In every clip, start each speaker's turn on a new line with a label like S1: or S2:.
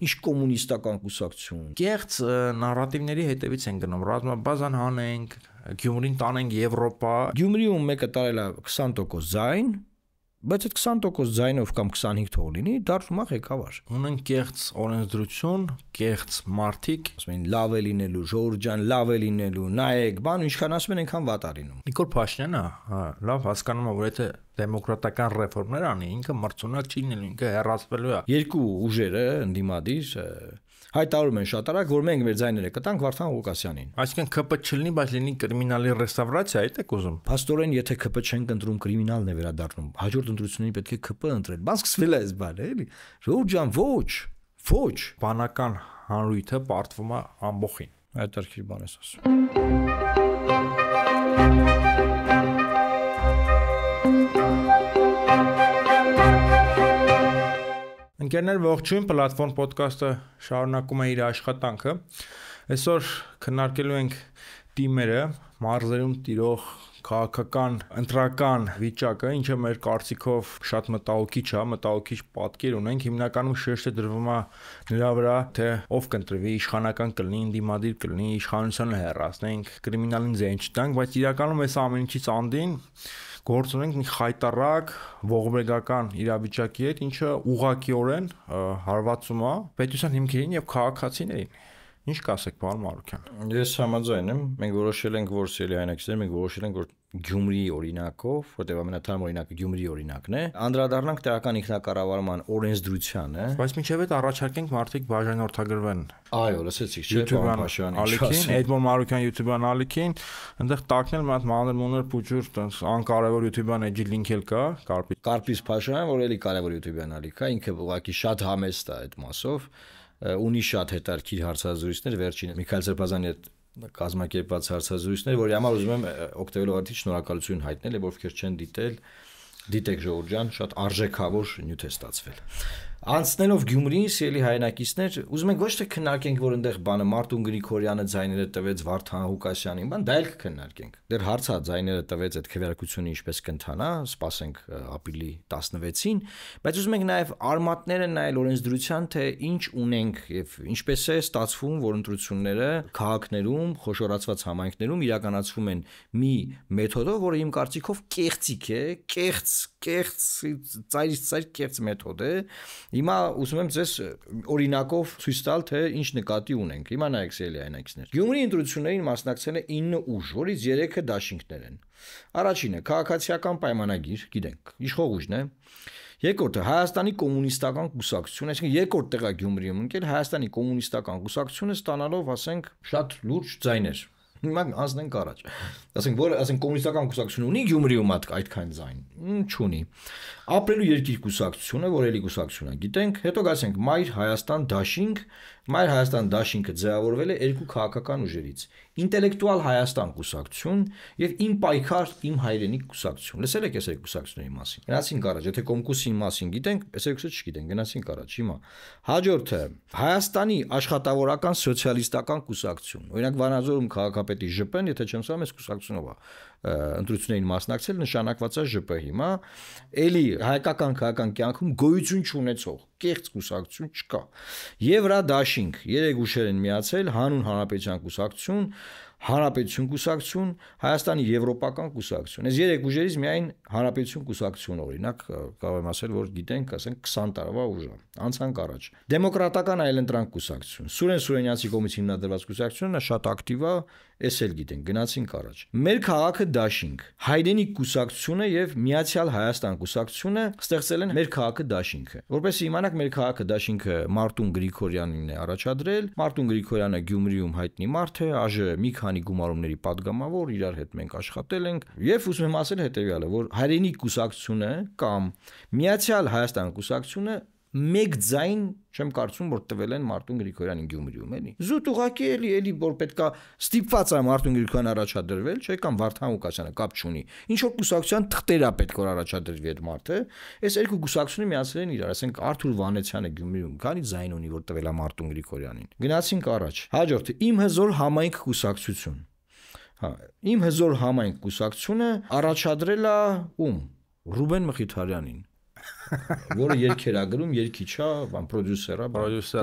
S1: Ինչ կոմունիստական կուսակցություն։
S2: Կեղծ նարատիվների հետևից են գնում, ռազմաբազան հանենք, Գյումրին տանենք Եվրոպա։
S1: Գյումրիում մեկը տարել է 20% ձայն, բայց այդ 20% ձայնով կամ 25 թող լինի, դառնում է ղեկավար։
S2: Ունեն կեղծ օրենսդրություն, կեղծ մարդիկ,
S1: ասում են լավ է լինելու, Ժորժ ջան, լավ է լինելու, նայեք, բան ինչքան ասում են այնքան վատ է լինում։
S2: Նիկոլ Փաշինյանը, լավ հասկանում է, որ եթե դեմոկրատական ռեֆորմներ անի, ինքը մրցունակ չի լինելու, ինքը հեռացվելու է։
S1: Երկու ուժերը ընդդիմադիր հայտարարում են շատ արագ, որ մենք մեր ձայները կտանք Վարդան Ղուկասյանին։
S2: Այսինքն ԿՊ չլինի, բայց լինի կրիմինալի ռեստավրացիա, այդ եք ուզում։
S1: Փաստորեն, եթե ԿՊ չենք ընտրում, կրիմինալն է վերադառնում։ Հաջորդ ընտրություններին պետք է ԿՊ ընտրել։ Բան սկսվել է այս բանը, էլի։ Ժողովուրդ ջան, ոչ։
S2: Բանական հանրույթը պարտվում է ամբողջին։
S1: Այդ արքիր բան ես ասում։
S2: Ընկերներ, ողջույն, Պլատֆորմ ոդքասթը շարունակում է իր աշխատանքը։ Այսօր քննարկելու ենք թիմերը, մարզերում տիրող քաղաքական ընտրական վիճակը, ինչը մեր կարծիքով շատ մտահոգիչ է, մտահոգիչ պատկեր ունենք, հիմնականում շեշտը դրվում է նրա վրա, թե ով կընտրվի, իշխանական կլինի, ընդդիմադիր կլինի, իշխանությունը հեռացնենք, կրիմինալին ձայն չտանք, բայց իրականում այս ամեն ինչից անդին գործ ունենք մի խայտարակ ողբերգական իրավիճակի հետ, ինչը ուղղակիորեն հարվածում է պետության հիմքերին եւ քաղաքացիներին։ Ինչ կասեք, պարոն Մարուկյան։
S1: Ես համաձայն եմ, մենք որոշել ենք, որ սիրելի հայրենակիցներ, մենք որոշել ենք, որ Գյումրիի օրինակով, որտեղ ամենաթարմ օրինակը Գյումրիի օրինակն է, անդրադառնանք տեղական ինքնակառավարման օրենսդրությանը,
S2: բայց մինչև այդ առաջարկենք մարդիկ բաժանորդագրվեն։
S1: Այո, լսեցիք, չէ՞, պարոն Փաշինյանի
S2: Էդմոն Մարուկյան YouTube-յան ալիքին, այնտեղ տակնել մի հատ մանր-մունր փուջուր, տենց անկարևոր YouTube-յան էջի լինք էլ կա,
S1: Կարպիս Փաշինյան, որ էլի կարևոր YouTube-յան ալիք է, ինքը ուղղակի շատ համեստ է այդ մասով, ունի շատ հետաքրքիր հարցազրույցներ, վերջին Միքայել Սրբազանի հետ կազմակերպված հարցազրույցներ, որի համար ուզում եմ օգտվելով արդի շնորհակալություն հայտնել, եւ ովքեր չեն դիտեք Ժողովուրդ ջան, շատ արժեքավոր նյութ է ստացվել։ Անցնելով Գյումրիին, սիրելի հայրենակիցներ, ուզում ենք ոչ թե քննարկենք, որ այնտեղ բանը Մարտուն Գրիգորյանը ձայները տվեց Վարդան Ղուկասյանին, բան դա էլ կքննարկենք։ Դեռ հարցա ձայները տվեց այդ քվեարկությունը ինչպես կընթանա, սպասենք ապրիլի 16-ին, բայց ուզում ենք նաև արմատները նայել օրենսդրության, թե ինչ ունենք եւ ինչպես է ստացվում, որ ընտրությունները քաղաքներում, խոշորացված համայնքներում իրականացվում են մի մեթոդով, որը իմ կարծիքով կեղծիք է, ծայրից կեղծ մեթոդ է։ Հիմա ուզում եմ ձեզ օրինակով ցույց տալ, թե ինչ նկատի ունենք։ Հիմա նայեք, սիրելի հայրենակիցներ։ Գյումրի ընտրություններին մասնակցել է 9 ուժ, որից 3-ը դաշինքներ են։ Առաջինը քաղաքացիական պայմանագիր, գիտենք, իշխող ուժն է։ Երկրորդը Հայաստանի կոմունիստական կուսակցություն, այսինքն երկրորդ տեղը Գյումրիում ընկել Հայաստանի կոմունիստական կուսակցությունը ստանալով, ասենք, շատ լուրջ ձայներ։ Հիմա անցնենք առաջ։ Ասենք, որ կոմունիստական կուսակցությունը ունի Գյումրիում այդքան ձայն, չունի։ Ապրելու երկիր կուսակցությունը, որ էլի կուսակցություն է, գիտենք, հետո գացենք Մայր Հայաստան դաշինք, Մայր Հայաստան դաշինքը ձևավորվել է երկու քաղաքական ուժերից՝ Ինտելեկտուալ Հայաստան կուսակցություն եւ Իմ պայքար, իմ հայրենիք կուսակցություն։ Լսել եք այս երկու կուսակցությունների մասին։ Գնացինք առաջ, եթե Կոմկուսին մասին գիտենք, այս երկուսը չգիտենք, գնացինք առաջ։ Հիմա հաջորդը Հայաստանի աշխատավորական սոցիալիստական կուսակցություն։ Օրինակ Վանաձորում քաղաքապետի ԺՊ-ն, եթե չեմ սխալվում, այս կուսակցությունով է ընտրություններին մասնակցել, նշանակված է ԺՊ հիմա, էլի հայկական քաղաքական կյանքում գոյություն չունեցող կեղծ կուսակցություն չկա։ Եվրադաշինք 3 ուժեր են միացել, Հանուն Հանրապետության կուսակցություն, Հանրապետություն կուսակցություն, Հայաստանի Եվրոպական կուսակցություն։ Այս 3 ուժերից միայն Հանրապետություն կուսակցությունը, օրինակ, կարող եմ ասել, որ գիտենք, ասենք 20 տարվա ուժ է։ Անցանք առաջ։ Դեմոկրատական այլընտրանք կուսակցություն։ Սուրեն Սուրենյանցի կողմից հիմնադրված կուսակցությունը շատ ակտիվ է, էս էլ գիտենք, գնացինք առաջ։ Մեր քաղաքը դաշինք, Հայրենիք կուսակցությունը եւ Միացյալ Հայաստան կուսակցությունը ստեղծել են Մեր քաղաքը դաշինքը։ Որպես իմանաք, Մեր քաղաքը դաշինքը Մարտուն Գրիգորյանին է առաջադրել։ Մարտուն Գրիգորյանը Գյումրիում հայտնի մարդ է, ԱԺ մի քանի գումարումների падգամավոր, իրար հետ մենք աշխատել ենք եւ ուզում եմ ասել հետեւյալը, որ Հայրենիք կուսակցությունը կամ Միացյալ Հայաստան կուսակցությունը մեկ ձայն չեմ կարծում, որ տվել են Մարտուն Գրիգորյանին Գյումրիում, էլի։ Զուտ ուղակի էլի որ պետքա ստիպված է Մարտուն Գրիգորյանը առաջադրվել, չէ՞ կամ Վարդան Ղուկասյանը կապ չունի։ Ինչ որ կուսակցության թղթերա պետք որ առաջադրվի այդ մարդը, այս երկու կուսակցությունը միացել են իրար, ասենք Արթուր Վանեցյանը Գյումրիում, քանի ձայն ունի, որ տվել է Մարտուն Գրիգորյանին։ Գնացինք առաջ։ Հաջորդը Իմ հզոր համայնք կուսակցություն։ Հա, Իմ հզոր համայնք կուսակցությունը առաջադրել է ում։ Ռուբեն Մխիթարյանին։ որը երգեր է գրում, երգիչ է, բան պրոդյուսեր է,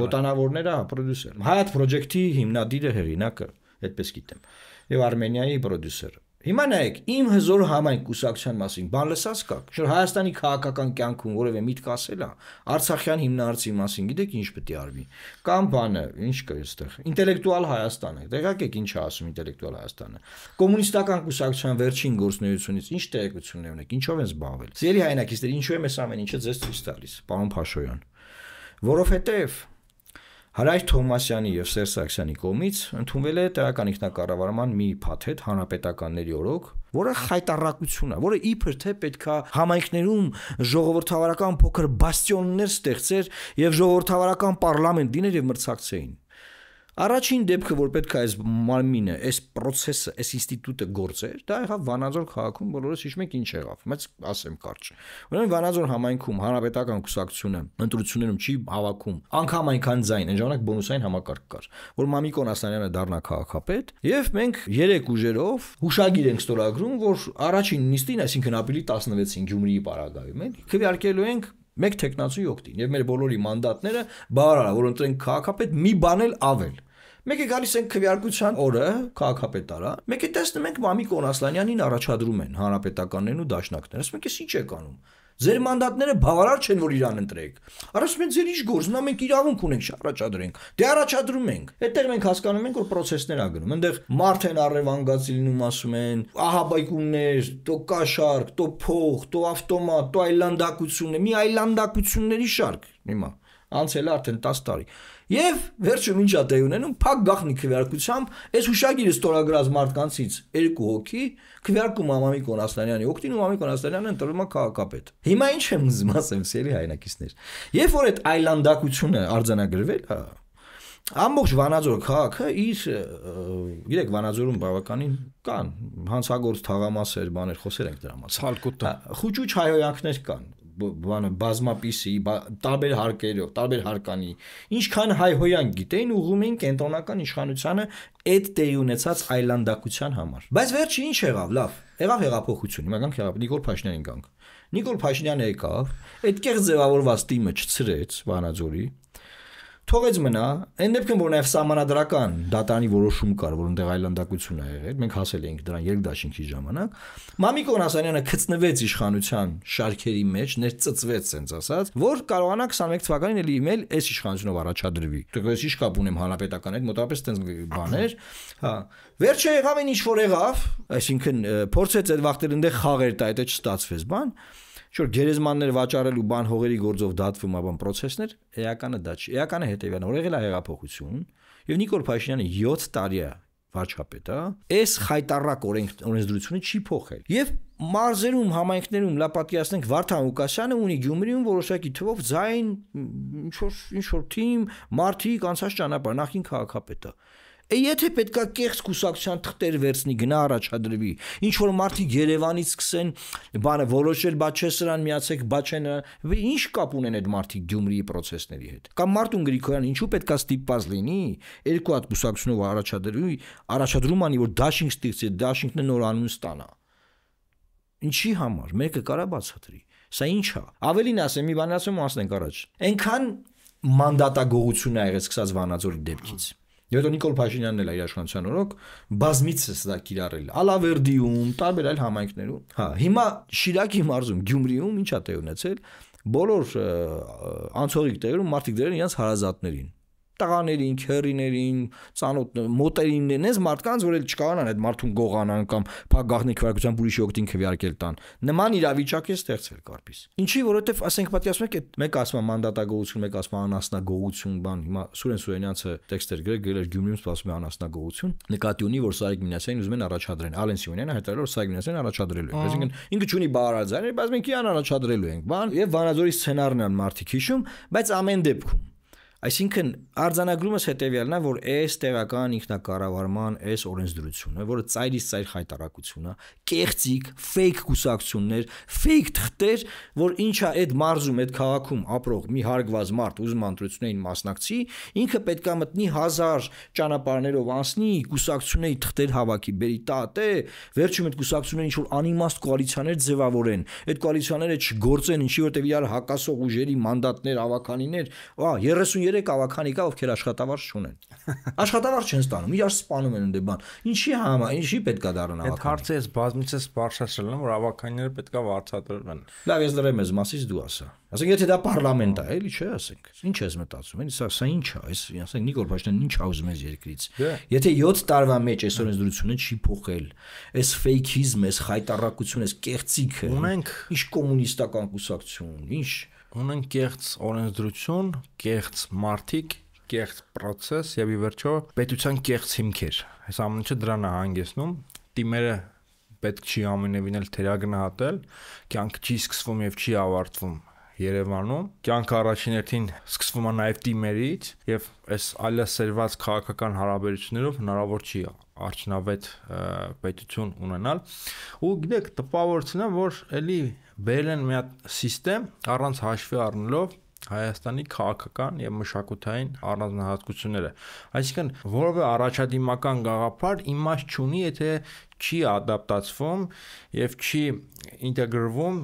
S1: գոտանավորներ է, պրոդյուսեր։ Hayat Project-ի հիմնադիրը, հեղինակը, այդպես գիտեմ։ Եվ Արմենիայի պրոդյուսերը։ Հիմա նայեք, իմ հզոր համայնք կուսակցության մասին բան լսած կաք։ Շուտ Հայաստանի քաղաքական կյանքում որևէ միտք ասել է, Արցախյան հիմնարարցի մասին գիտեք ինչ պետք է արվի։ Կամ բանը, ինչ կա այստեղ։ Ինտելեկտուալ Հայաստանը։ Տեղյակ եք ինչ է ասում ինտելեկտուալ Հայաստանը։ Կոմունիստական կուսակցության վերջին գործունեությունից ինչ տեղեկություններ ունեք, ինչով են զբաղվել։ Սիրելի հայրենակիցներ, ինչու եմ այս ամեն ինչը ձեզ ցույց տալիս, պարոն Փաշոյան։ Որովհետև Հարայր Թոմասյանի եւ Սերժ Սարգսյանի կողմից ընդունվել է տեղական ինքնակառավարման մի փաթեթ հանրապետականների օրոք, որը խայտառակություն է, որը իբր թե պետքա համայնքներում ժողովրդավարական փոքր բաստիոններ ստեղծեր եւ ժողովրդավարական պարլամենտ լիներ եւ մրցակցեին։ Առաջին դեպքը, որ պետք է այս մարմինը, այս process-ը, այս ինստիտուտը գործեր, դա եղավ Վանաձոր քաղաքում, բոլորս հիշում ենք ինչ եղավ։ Մեծ ասեմ կարճ։ Ուրեմն Վանաձոր համայնքում հանրապետական կուսակցությունը ընտրություններում չի հավաքում անգամ այնքան ձայն, այն ժամանակ բոնուսային համակարգ կար, որ Մամիկոն Ասլանյանը դառնա քաղաքապետ, եւ մենք 3 ուժերով հուշագիր ենք ստորագրում, որ առաջին նիստին, այսինքն ապրիլի 16-ին Գյումրիի պարագայում են, քվեարկելու ենք մեկ տեխնացուի օգտին եւ մեր բոլորի մանդատները բավարար, որ ընտրենք քաղաքապետ մի բան էլ ավել։ Մեկ է գալիս են քվեարկության օրը քաղաքապետ արա, մեկ է տեսնում ենք Մամիկոն Ասլանյանին առաջադրում են հանրապետականներն ու դաշնակները։ Ասում ենք, «Էս ինչ եք անում։ Ձեր մանդատները բավարար չեն, որ իրան ընտրեք»։ Ասում են, «Ձեր ինչ գործն է, մենք իրավունք ունենք առաջադրենք»։ Դե առաջադրում ենք։ Այդտեղ մենք հասկանում ենք, որ process-ներ ա գնում։ Այնտեղ մարդ են առևանգացի լինում, ասում են, ահաբայկումներ, տո կաշառք, տո փող, տո ավտոմատ, տո այլանդակություններ, մի այլանդակությունների շարք։ Հիմա անցել է արդեն 10 տարի։ Եվ վերջում ինչ ա տեղ ունենում, փակ գախնի քվեարկությամբ այս հուշագիրը ստորագրած մարդկանցից 2 հոգի քվեարկում Մամիկոն Ասլանյանի օգտին ու Մամիկոն Ասլանյանը ընտրվում է քաղաքապետ։ Հիմա ինչ եմ ուզում ասեմ, սիրելի հայրենակիցներ։ Երբ որ այդ այլանդակությունը արձանագրվել է, ամբողջ Վանաձոր քաղաքը իր, գիտեք, Վանաձորում բավականին կան հանցագործ թաղամասեր, բաներ խոսել ենք դրա մասին։
S2: Ցալկուտը։
S1: Խուճուճ հայհոյանքներ կան։ Բանը բազմապիսի, տարբեր հարկերով, տարբեր հարկանի, ինչքան հայհոյանք գիտեին ուղղում էին կենտրոնական իշխանությանը այդ տեղի ունեցած այլանդակության համար։ Բայց վերջի ինչ եղավ, լավ, եղավ հեղափոխություն, հիմա գանք Նիկոլ Փաշինյանին գանք։ Նիկոլ Փաշինյանը եկավ, այդ կեղծ ձևավորված թիմը չցրեց Վանաձորի, թողեց մնա, այն դեպքում որ նաև սահմանադրական դատարանի որոշում կար, որ այնտեղ այլանդակություն է եղել, մենք հասել էինք դրան երկդաշինքի ժամանակ, Մամիկոն Ասլանյանը գծնվեց իշխանության շարքերի մեջ, ներծծվեց, ասենց ասած, որ կարողանա 21 թվականին էլի իմել այս իշխանությունով առաջադրվի։ Դուք ինչ կապ ունեմ հանրապետական հետ, մոտավորապես այդպես բաներ, հա։ Վերջը եղավ այն ինչ որ եղավ, այսինքն փորձեց այդ վախտել այնտեղ խաղեր տա, դա չստացվեց, բան։ Շուտ գերեզմաններ վաճառելու բան հողերի գործով դատվում աբան process-ներ, էականը դա չի։ Էականը հետևյալն է, որ եղել է հեղափոխություն, եւ Նիկոլ Փաշինյանը 7 տարի է վարչապետ, հա։ Այս խայտառակ օրենսդրությունը չի փոխել։ Եվ մարզերում, համայնքներում, լա պատկերացնենք Վարդան Ղուկասյանը ունի Գյումրիում որոշակի թվով ձայն ինչ որ թիմ, մարդիկ անցած ճանապարհ, նախին քաղաքապետը։ Եթե պետքա կեղծ կուսակցության թղթեր վերցնի, գնա առաջադրվի, ինչ որ մարդիկ Երևանից սկսեն բանը որոշել, բա չէ սրան միացեք, բա չէ նա, ինչ կապ ունեն այդ մարդիկ Գյումրիի process-ների հետ։ Կամ Մարտուն Գրիգորյան ինչու պետքա ստիպված լինի երկու հատ կուսակցությունով առաջադրվի, առաջադրում անի որ դաշինք ստեղծի, դաշինքն նոր անուն ստանա։ Ինչի համար, մեկը կարա բացատրի։ Սա ինչ է։ Ավելին ասեմ, մի բան ասեմ ու անցնենք առաջ։ Այնքան մանդատագողություն ա եղել սկսած Վանաձորի դեպքից։ Եվ Նիկոլ Փաշինյանն էլ իր իշխանության օրոք բազմիցս դա կիրառել Ալավերդիում, տարբեր այլ համայնքներում։ Հա, հիմա Շիրակի մարզում, Գյումրիում ինչ ա տեղ ունեցել, բոլոր անցողիկ տեղերում մարդիկ դրել իրենց հարազատներին։ Տղաներին, քերիներին, ծանոթ մոտերին, այս մարդկանց, որ էլ չկարողանան այդ մարդուն գողանան կամ փակ գաղտնի քվեարկության ուրիշի օգտին քվեարկել տան։ Նման իրավիճակ է ստեղծվել կարծես։ Ինչի, որովհետև ասենք պատկերացնում եք, մեկ ասում է մանդատագողություն, մեկ ասում է անասնագողություն, բան, հիմա Սուրեն Սուրենյանցը տեքստեր գրել Գյումրիում սպասում է անասնագողություն, նկատի ունի, որ Սարիկ Մինասյանին ուզում են առաջադրեն, Ալեն Սիմոնյանը հայտարարել, որ Սարիկ Մինասյանին առաջադրելու է։ Այսինքն ինքը չունի բաղարարձայներ, բայց մենք իրան առաջադրելու ենք, բան, եւ Վանաձորի սցենարն են մարդիկ հիշում, բայց ամեն դեպքում Այսինքն արձանագրումս հետեւյալն է, որ այս տեղական ինքնակառավարման այս օրենսդրությունը, որը ծայրից ծայր խայտարակություն է, կեղծիկ, fake կուսակցություններ, fake թղթեր, որ ինչա այդ մարզում, այդ քաղաքում ապրող մի հարգված մարդ ուզում ընտրություններին մասնակցի, ինքը պետքա մտնի 1000 ճանապարհներով անցնի, կուսակցությունների թղթեր հավաքի, բերի տատե, վերջում այդ կուսակցությունները ինչ որ անիմաստ կոալիցիաներ ձևավորեն, այդ կոալիցիաները չգործեն, ինչի որտեվ իրար հակասող ուժերի մանդատներ, ավականիներ, 33 ավականի կա, ովքեր աշխատավարձ չունեն։ Աշխատավարձ չեն ստանում, իրար սպանում են դե բան։ Ինչի պետքա դառնա ավական։
S2: Այդ հարցը էս բազմիցս բարձրացրել եմ, որ ավականիները պետքա վարձատրվեն։
S1: Լավ, ես դրեմ ես մասից դու ասա։ Ասենք եթե դա պարլամենտ է, էլի չէ, ասենք։ Ինչ ես մտածում, էլի սա ինչ է, այս ասենք Նիկոլ Փաշինյանն ինչ ա ուզում ես երկրից։ Եթե 7 տարվա մեջ այս օրենսդրությունը չի փոխել, այս ֆեյքիզմ, այս խայտարակություն, այս կեղծիքը,
S2: ունենք
S1: ինչ կոմունիստական կուսակցություն, ինչ
S2: ունենք կեղծ օրենսդրություն, կեղծ մարտիկ, կեղծ process եւ ի վերջո պետության կեղծ հիմքեր։ Այս ամենը դրան է հանգեցնում։ Տիմերը պետք չի ամենևին էլ թերագնահատել, կյանքը չի սկսվում եւ չի ավարտվում Երևանում, կյանքը առաջին հերթին սկսվում է նաեւ տիմերից եւ այս ալիասերված քաղաքական հարաբերություններով հնարավոր չի արդյունավետ պետություն ունենալ։ Ու գիտեք, տպավորությունն է, որ էլի բերել են մի հատ համակարգ առանց հաշվի առնելով Հայաստանի քաղաքական եւ մշակութային առանձնահատկությունները։ Այսինքն, որևէ առաջադիմական գաղափար իմաստ չունի, եթե չի ադապտացվում եւ չի ինտեգրվում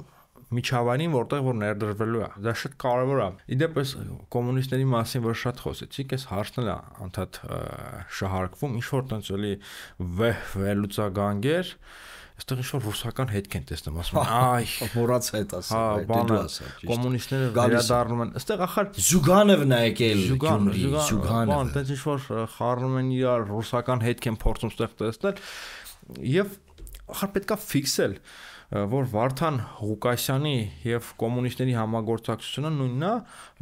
S2: միջավայրին, որտեղ որ ներդրվելու է։ Դա շատ կարևոր է։ Իդեպ էս կոմունիստների մասին որ շատ խոսեցիք, այս հարցն էլ է անդադ շահարկվում, ինչ որ տենց էլի վերլուծագանգեր այստեղ ինչ-որ ռուսական հետք են տեսնում, ասում են, այ,
S1: մոռացա այդ ասել, դու ասա, ճիշտ։
S2: Կոմունիստները վերադառնում են, այստեղ ախր
S1: Զուգանովն է եկել Գյումրի, Զուգանովը։
S2: Բան, տենց ինչ-որ խառնում են իրար ռուսական հետք են փորձում այստեղ տեսնել, եւ ախր պետքա ֆիքսել, որ Վարդան Ղուկասյանի եւ կոմունիստների համագործակցությունը նույնն է,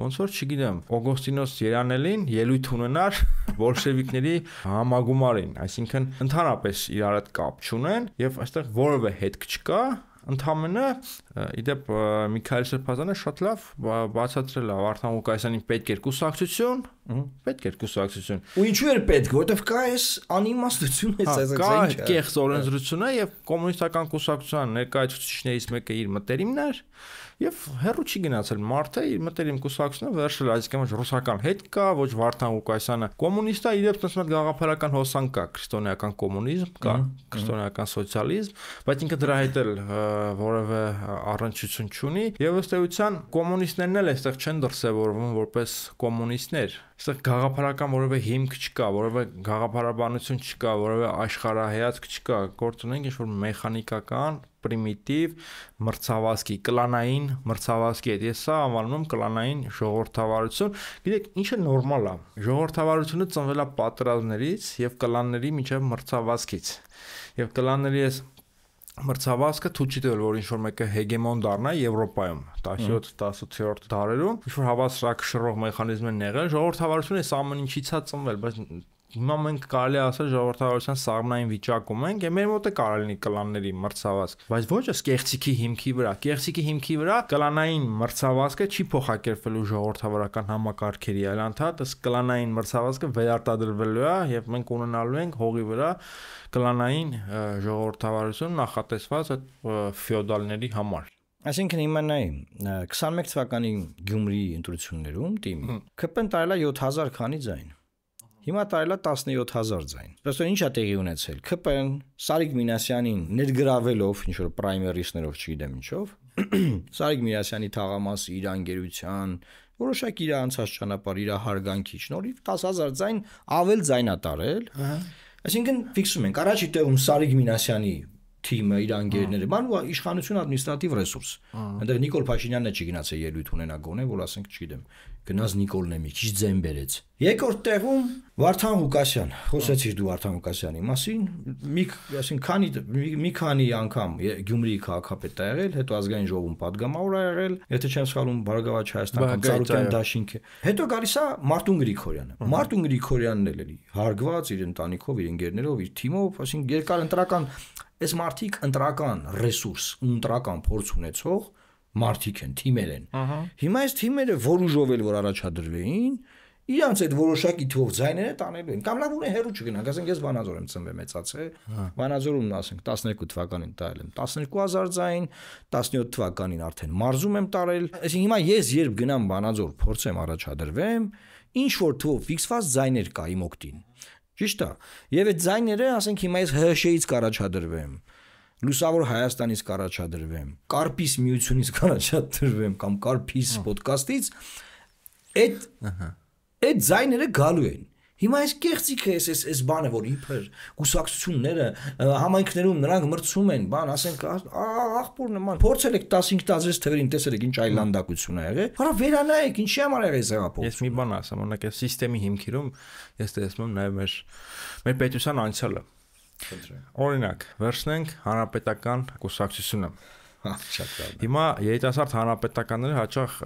S2: ոնց որ, չգիտեմ, Օգոստինոս Երանելին ելույթ ունենար բոլշևիկների համագումարին, այսինքն ընդհանրապես իրար հետ կապ չունեն եւ այստեղ որևէ հետք չկա, ընդհանրապես իդեպ Միքայել Սրբազանը շատ լավ բացատրել է Վարդան Ղուկասյանին պետք էր կուսակցություն, ու
S1: ինչու էր պետք, որովհետեւ կա այս անիմաստությունը,
S2: այս կեղծ օրենսդրությունը եւ կոմունիստական կուսակցության ներկայացուցիչներից մեկը իր մտերիմն էր եւ հերո չի գնացել մարդը իր մտերիմ կուսակցությունը վերցրել, այսինքն ոչ ռուսական հետ կա, ոչ Վարդան Ղուկասյանը կոմունիստ է, իդեպ տես մեծ գաղափարական հոսանք կա, քրիստոնեական կոմունիզմ կա, քրիստոնեական սոցիալիզմ, բայց ինքը դրա հետ էլ որևէ առնչություն չունի եւ ըստ էության կոմունիստներն էլ այստեղ չեն դրսեւորվում որպես կոմունիստներ։ Այստեղ գաղափարական որևէ հիմք չկա, որևէ գաղափարաբանություն չկա, որևէ աշխարհայացք չկա, գործ ունենք ինչ-որ մեխանիկական, պրիմիտիվ մրցավազքի, կլանային մրցավազքի հետ։ Ես սա անվանում եմ կլանային ժողովրդավարություն։ Գիտեք, ինչը նորմալ է։ Ժողովրդավարությունը ծնվել է պատերազմներից եւ կլանների միջև մրցավազքից։ Եվ կլանների այս մրցավազքը թույլ չի տվել, որ ինչ-որ մեկը հեգեմոն դառնա Եվրոպայում 17-18-րդ դարերում, ինչ-որ հավասարակշռող մեխանիզմներ եղել, ժողովրդավարությունը այս ամեն ինչից է ծնվել, բայց հիմա մենք կարելի ասել ժողովրդավարության սաղմնային վիճակում ենք, եւ մեր մոտ է կարելի լինի կլանների մրցավազք, բայց ոչ այս կեղծիքի հիմքի վրա։ Կեղծիքի հիմքի վրա կլանային մրցավազքը չի փոխակերպվելու ժողովրդավարական համակարգերի, այլ անդադ այս կլանային մրցավազքը վերարտադրվելու է եւ մենք ունենալու ենք հողի վրա կլանային ժողովրդավարություն նախատեսված այդ ֆեոդալների համար։
S1: Այսինքն հիմա նայ 21 թվականի Գյումրի ընտրություններում թիմի ԿՊ-ն տարել է 7000 քանի ձայն։ Հիմա տարել է 17000 ձայն։ Պրոստը ի՞նչ է տեղի ունեցել։ ԿՊ-ն Սարիկ Մինասյանին ներգրավելով ինչ որ պրայմերիսներով, չգիտեմ ինչով, Սարիկ Մինասյանի թաղամասի իր անգերության, որոշակի իր անցած ճանապարհ, իր հարգանքի շնորհիվ 10000 ձայն ավել ձայն է տարել։ Այսինքն ֆիքսում ենք առաջի տեղում Սարիկ Մինասյանի թիմը, իր անգերները, բան ու իշխանություն ադմինիստրատիվ ռեսուրս։ Այնտեղ Նիկոլ Փաշինյանն է չգնացել ելույթ ունենա գոնե, որ ասենք, չգիտեմ, գնաց Նիկոլն է մի քիչ ձեն բերեց։ Երկրորդ տեղում Վարդան Ղուկասյան, խոսեցիր դու Վարդան Ղուկասյանի մասին, մի քանի անգամ Գյումրիի քաղաքապետ է եղել, հետո ազգային ժողովում падգամավոր է եղել, եթե չեմ սխալվում Բարգավաճ Հայաստան Ծառուկյան դաշինքը։ Հետո գալիս է Մարտուն Գրիգորյանը։ Մարտուն Գրիգորյանն էլ էլի հարգված իր ընտանիքով, իր ընկերներով, իր թիմով, այսինքն երկար ընտրական այս մարդիկ ընտրական ռեսուրս, ընտրական փորձ ունեցող մարդիկ են, թիմեր են։ Հիմա այս թիմերը որ ուժով էլ որ առաջադրվեին, իրանց այդ որոշակի թվով ձայները տանելու են կամ լավ ունեն հերու չգնանք, ասենք ես Վանաձոր եմ ծնվել մեծացել, Վանաձորում ասենք 12 թվականին տարել եմ 12000 ձայն, 17 թվականին արդեն մարզում եմ տարել, այսինքն հիմա ես երբ գնամ Վանաձոր փորձեմ առաջադրվեմ, ինչ որ թվով ֆիքսված ձայներ կա իմ օգտին։ Ճիշտ է։ Եվ այդ ձայները, ասենք հիմա ես ՀՀՇ-ից կառաջադրվեմ, Լուսավոր Հայաստանից կառաջադրվեմ, Կարպիս միությունից կառաջադրվեմ կամ Կարպիս ոդկասթից, այդ ձայները գալու են։ Հիմա այս կեղծիքը էս բանը, որ իբր կուսակցությունները համայնքներում նրանք մրցում են, բան, ասենք աղբոր նման փորձել եք 15 տազես թվերին տեսել եք ինչ այլանդակություն ա եղել։ Հələ վերանայեք, ինչի համար եղել զեղափոխ։
S2: Ես մի բան ասեմ, օրինակ այս համակարգի հիմքերում ես տեսնում եմ նաև մեր պետության անցյալը։ Օրինակ, վերցնենք հանրապետական կուսակցությունը։
S1: Շատ լավ։
S2: Հիմա երիտասարդ հանրապետականները հաճախ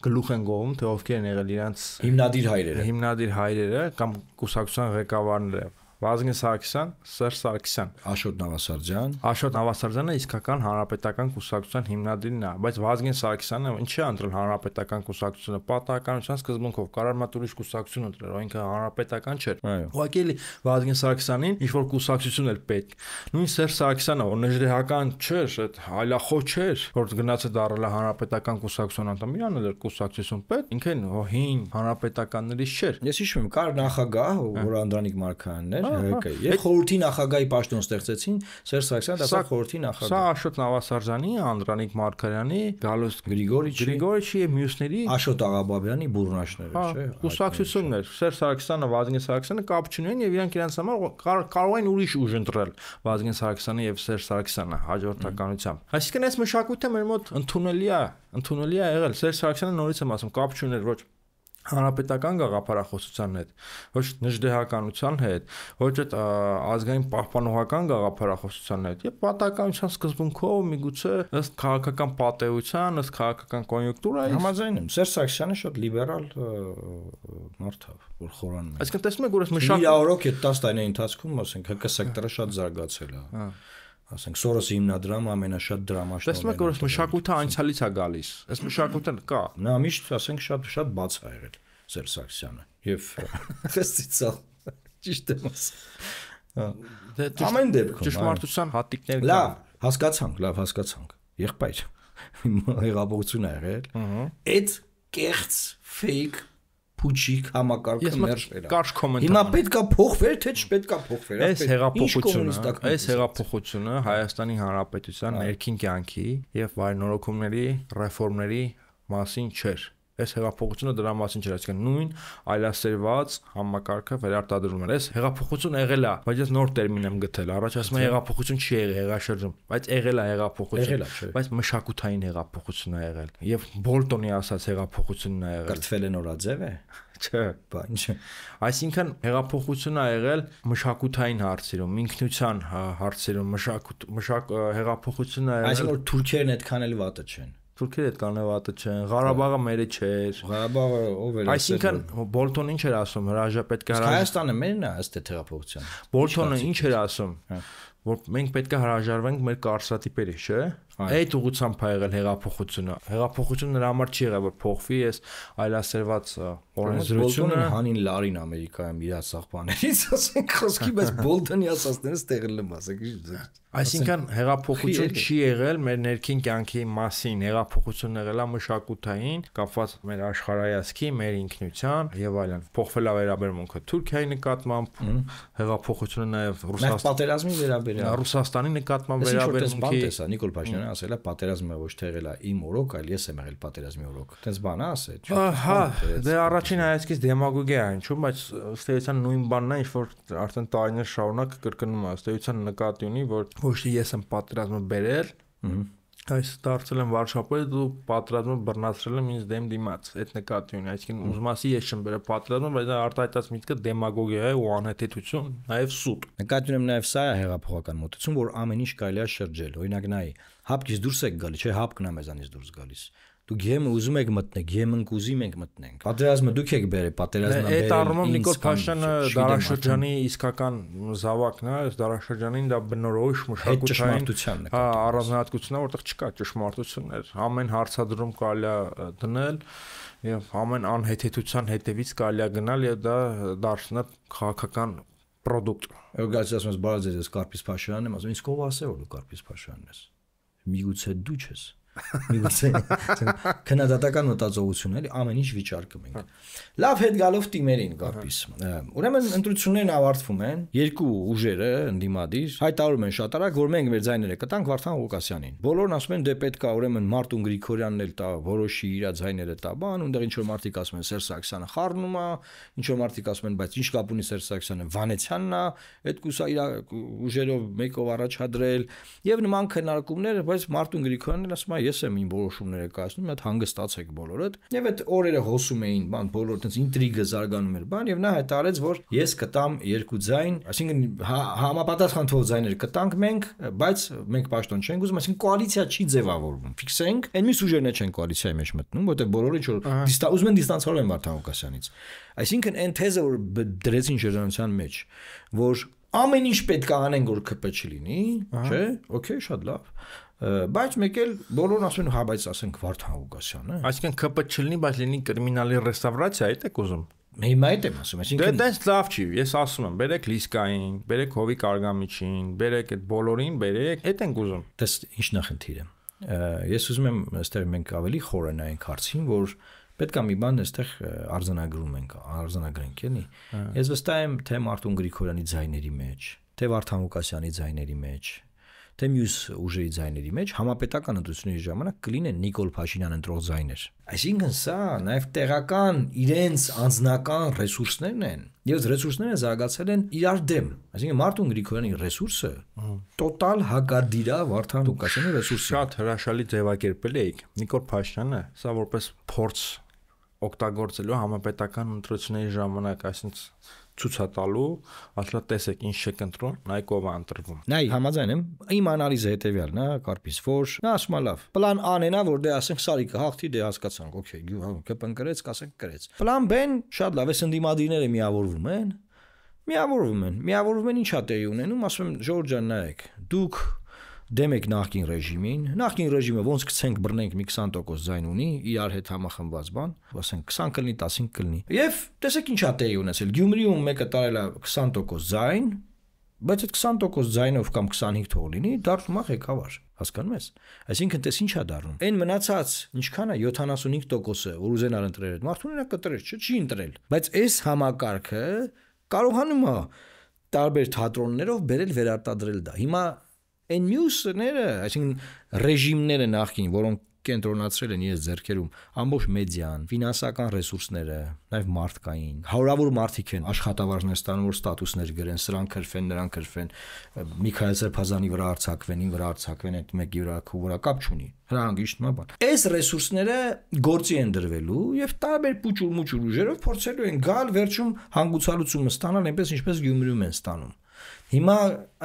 S2: գլուխ են գովում, թե ովքեր են եղել իրանց հիմնադիր հայրերը կամ կուսակցության ղեկավարները։ Վազգեն Սարգսյան, Սերժ Սարգսյան,
S1: Աշոտ
S2: Նավասարդյանը իսկական հանրապետական կուսակցության հիմնադիրն է, բայց Վազգեն Սարգսյանը ինչի է ընտրել հանրապետական կուսակցությունը պատահականության սկզբունքով, կարար մատ ուրիշ կուսակցություն ընտրել, ինքը հանրապետական չէր։ Ուղղակի Վազգեն Սարգսյանին ինչ որ կուսակցություն էր պետք։ Նույն Սերժ Սարգսյանը, որ նժդեհական չէր, այդ այլախոհ չէր, որ գնաց է դառել հանրապետական կուսակցության անդամ, իրանն էլ կուսակցություն պետք, ինքն հին հանրապետականներից չէր։
S1: Ես հիշում եմ, կար նախագահ, որ Անդրանիկ Մարկարյանն էր, Եվ խորհրդի նախագահի պաշտոն ստեղծեցին Սերժ Սարգսյանը, դա խորհրդի նախագահ։
S2: Սա Աշոտ Նավասարդյանի, Անդրանիկ Մարկարյանի, Գալուստ Գրիգորիչի եւ մյուսների
S1: Աշոտ Աղաբաբյանի բուրնաշները, չէ՞։
S2: Կուսակցություններ։ Սերժ Սարգսյանը, Վազգեն Սարգսյանը կապ չունեն եւ իրանք իրենց համար կարող են ուրիշ ուժ ընտրել Վազգեն Սարգսյանը եւ Սերժ Սարգսյանը հաջորդականությամբ։ Այսինքն այս մշակույթը մեր մոտ ընդունելի է եղել։ Սերժ Սարգսյանը նորից եմ ասում, կապ չուներ ոչ հանրապետական գաղափարախոսության հետ, ոչ նժդեհականության հետ, ոչ այդ ազգային պահպանողական գաղափարախոսության հետ, եւ պատահականության սկզբունքով միգուցե ըստ քաղաքական պատեհության, ըստ քաղաքական կոնյունկտուրայի
S1: համաձայն եմ։ Սերժ Սարգսյանը շատ լիբերալ մարդ է, որ խորանում է։
S2: Այսինքն տեսնում եք, որ այս մշակույթը
S1: իրավորոք այդ 10 տարիների ընթացքում, ասենք, ՀԿ սեկտորը շատ զարգացել է։ Ասենք Սորոսի հիմնադրամը ամենաշատ դրամաշնորհն է։
S2: Տեսնում եք, որ այս մշակույթը անցյալից է գալիս։ Այս մշակույթը կա։
S1: Նա միշտ, ասենք, շատ բաց է եղել Սերժ Սարգսյանը։ Եվ խստիցա ճիշտ եմ ասում։ Ամեն դեպքում
S2: ճշմարտության հատիկներ
S1: կան։ Լավ հասկացանք։ Եղբայր հեղափոխություն է եղել։ Այդ կեղծ fake փուչիկ համակարգը մերժ վերա։
S2: Կարճ կոմենտար։
S1: Հիմա պետքա փոխվեր, թե չպետքա փոխվեր։
S2: Այս հեղափոխությունը Հայաստանի Հանրապետության ներքին կյանքի եւ վայրենորոգումների, ռեֆորմների մասին չէր։ Այս հեղափոխությունը դրա մասին չէր, այսինքն նույն այլասերված համակարգը վերարտադրում էր։ Այս հեղափոխություն եղել է, բայց ես նոր տերմին եմ գտել։ Առաջ ասում եմ հեղափոխություն չի եղել, հեղաշրջում, բայց եղել է հեղափոխություն, բայց մշակութային հեղափոխություն է եղել։ Եվ Բոլտոնի ասած հեղափոխությունն է եղել։
S1: Կրթվել է նորաձև է։
S2: Չէ,
S1: բան։
S2: Այսինքն հեղափոխությունն է եղել մշակութային հարցերում, ինքնության հարցերում, հեղափոխությունն է եղել։
S1: Այսինքն որ թուրքերն այդքան էլ վատը չեն։
S2: Թուրքերը այդ կանևատը չեն, Ղարաբաղը մերը չէր։
S1: Ղարաբաղը ով էր ասել։
S2: Այսինքն Բոլտոնը ինչ էր ասում, հրաժարպետ
S1: Հայաստանը մերն է ըստ այդ հեղափոխության։
S2: Բոլտոնը ինչ էր ասում, որ մենք պետք է հրաժարվենք մեր կարծրատիպերից, չէ՞։ Այդ ուղղությամբ է եղել հեղափոխությունը։ Հեղափոխությունը նրա համար չի եղել, որ փոխվի այս այլասերված օրենսդրությունը։
S1: Հանին լարին Ամերիկայում իր սահմաներից, ասենք խոսքի, բայց Բոլտոնի ասածները ստեղել եմ, ասենք։
S2: Այսինքն հեղափոխություն չի եղել մեր ներքին կյանքի մասին, հեղափոխությունն եղել է մշակութային, կապված մեր աշխարհայացքի, մեր ինքնության եւ այլն։ Փոխվել է վերաբերմունքը Թուրքիայի նկատմամբ, հեղափոխությունը նաեւ
S1: պատերազմի վերաբերյալ
S2: Ռուսաստանի նկատմամբ վերաբերմունքի։
S1: Նիկոլ Փաշինյանը ասել է պատերազմը ոչ թե եղել է իմ օրոք, այլ ես եմ եղել պատերազմի օրոք։ Տենց բան է ասել։
S2: Հա, դե առաջին հայացքից դեմագոգիա է ինչու, բայց ըստ էության նույն բանն է, ինչ որ արդեն տարիներ շարունակ կրկնում է, ըստ էության նկատի ունի, որ ոչ թե ես եմ պատերազմը բերել, այս դարձել եմ վարշապետ ու պատերազմը բռնացրել եմ ինձ դեմ դիմաց, այդ նկատի ունի, այսինքն ուզում ասի ես չեմ բերել պատերազմը, բայց արտահայտած միտքը դեմագոգիա է ու անհեթեթություն, նաև սուտ։
S1: Նկատի ունեմ նաև սա է հեղափոխական մոտեցում, որ ամեն ինչ կարելի է շրջել, օրինակ նայ, հապկից դուրս եք գալի, չէ, հապկն է մեզանից դուրս գալիս։ Դու գեմը ուզում եք մտնեք, գեմն կուզի մենք մտնենք։ Պատերազմը դուք եք բերել, պատերազմը
S2: բերել։ Այդ առումով Նիկոլ Փաշինյանը դարաշրջանի իսկական զավակն է, այս դարաշրջանին դա բնորոշ մշակութային առանձնահատկություն է, որտեղ չկա ճշմարտություններ։ Ամեն հարցադրում կարելի է դնել եւ ամեն անհեթեթության հետևից կարելի է գնալ եւ դա դարձնել քաղաքական product։
S1: Գալիս ասում ես բարդ ես Կարպիս Փաշինյանն եմ, ասում ինձ կով ասե որ դու Կարպիս Փաշինյանն ես։ Միգուցե դու ես։ Միգուցե քննադատական մտածողություն էլի ամեն ինչ վիճարկում ենք։ Լավ հետ գալով թիմերին Կարպիս։ Ուրեմն ընտրություններն ավարտվում են, երկու ուժերը ընդդիմադիր հայտարարում են շատ արագ, որ մենք մեր ձայները կտանք Վարդան Ղուկասյանին։ Բոլորն ասում են դե պետք է ուրեմն Մարտուն Գրիգորյանն էլ տա, որոշի իր ձայները տա, բան, ունդեղ ինչ որ մարդիկ ասում են Սերժ Սարգսյանը խառնում է, ինչ որ մարդիկ ասում են բայց ինչ կապ ունի Սերժ Սարգսյանը Վանեցյանն է, այդ կուսա իր ուժերով մեկով առաջադրել եւ նման քննարկումներ, բայց Մարտուն Գրիգորյանն էլ ասում է ես եմ իմ որոշումները կայացնում, մի հատ հանգստացեք բոլորդ։ Եվ այդ օրերը հոսում էին, բան, բոլոր այդպես ինտրիգը զարգանում էր, բան, եւ նա հայտարարեց, որ ես կտամ երկու ձայն, այսինքն համապատասխան թող ձայներ կտանք մենք, բայց մենք պաշտոն չենք ուզում, այսինքն կոալիցիա չի ձևավորվում։ Ֆիքսենք, այն մյուս ուժերն չեն կոալիցիայի մեջ մտնում, որտեղ բոլորը ինչ որ ուզում են դիստանցվել են Վարդան Ղուկասյանից։ Այսինքն այն թեզը որ դրեցին շրջանության մեջ, որ ամեն ինչ պետք է անենք որ ԿՊ չլինի, չէ՞, օքեյ, շատ լավ։ Բայց մեկ էլ բոլորն ասում են, հա, բայց ասենք Վարդան Ղուկասյանը։
S2: Այսինքն ԿՊ չլինի, բայց լինի կրիմինալի ռեստավրացիա, այդ եք ուզում։
S1: Հիմա այդ եմ ասում, այսինքն
S2: դե լավ չի, ես ասում եմ, բերեք Լիսկային, բերեք Հովիկ Արգամիջին, բերեք այդ բոլորին, բերեք, այդ ենք ուզում։
S1: Դες ինչ նախնդիրը։ Ես ուզում եմ, այստեղ մենք ավելի խորը նայենք հարցին, որ պետք է մի բան այստեղ արձանագրում ենք, արձանագրենք, էլի։ Ես վստահ եմ, թե Մարտուն Գրիգորյանի ձայների մեջ, թե Վարդան Ղուկասյանի ձայների մեջ, թե մյուս ուժերի ձայների մեջ համապետական ընտրությունների ժամանակ կլինեն Նիկոլ Փաշինյան ընտրող ձայներ։ Այսինքն սա նաև տեղական իրենց անձնական ռեսուրսներն են, եւ ռեսուրսները զարգացել են իրար դեմ։ Այսինքն Մարտուն Գրիգորյանի ռեսուրսը տոտալ հակադիր է Վարդան Ղուկասյանի ռեսուրսին։
S2: Շատ հրաշալի ձևակերպել եք Նիկոլ Փաշինյանը, սա որպես փորձ օգտագործելու համապետական ընտրությունների ժամանակ, այսինքն ցուցատալու, ասլա տեսեք ինչ չեք ընտրում, նայ ով է ընտրվում։
S1: Նայ համաձայն եմ, իմ անալիզը հետեւյալն է, Կարպիս, որ նա ասում է լավ։ Պլան A-ն է, որ դե ասենք Սարիկը հաղթի, դե հասկացանք, օքեյ, ԿՊ-ն կրեց, կասենք կրեց։ Պլան B-ն շատ լավ, էս ընդդիմադիրները միավորվում են, ինչա տեղի ունենում, ասում եմ Ժորժ ջան, նայեք, դուք դեմ եք նախկին ռեժիմը ոնց գցենք բռնենք մի 20% ձայն ունի իրար հետ համախմբված բան, ասենք 20 կլինի, 15 կլինի։ Եվ տեսեք ինչա տեղի ունեցել։ Գյումրիում մեկը տարել է 20% ձայն, բայց այդ 20% ձայնով կամ 25 թող լինի, դառնում է ղեկավար։ Հասկանում ես։ Այսինքն տես ինչա դառնում։ Այն մնացած ինչքան է 75%-ը, որ ուզենար ընտրել այդ մարդուն, նա կտրել, չի ընտրել։ Բայց այս համակարգը կարողանում է տարբեր թատրոններով բերել վերարտադրել դա։ Հիմա այն մյուսները, այսինքն ռեժիմները նախքին, որոնք կենտրոնացրել են իրենց ձեռքերում ամբողջ մեդիան, ֆինանսական ռեսուրսները, նաև մարդկային, հարյուրավոր մարդիկ են աշխատավարձներ ստանում, որ ստատուսներ գրեն, սրանք քրֆեն, նրանք քրֆեն, Միքայել Սրբազանի վրա արցակվեն, այդ մեկի վրա կապ չունի։ Հրանք իշտում է բան։ Այս ռեսուրսները գործի են դրվելու եւ տարբեր փուճուր ուժերով փորձելու են գալ վերջում հանգուցալուծումը ստանալ, այնպես ինչպես Գյումրիում են ստանում։ Հիմա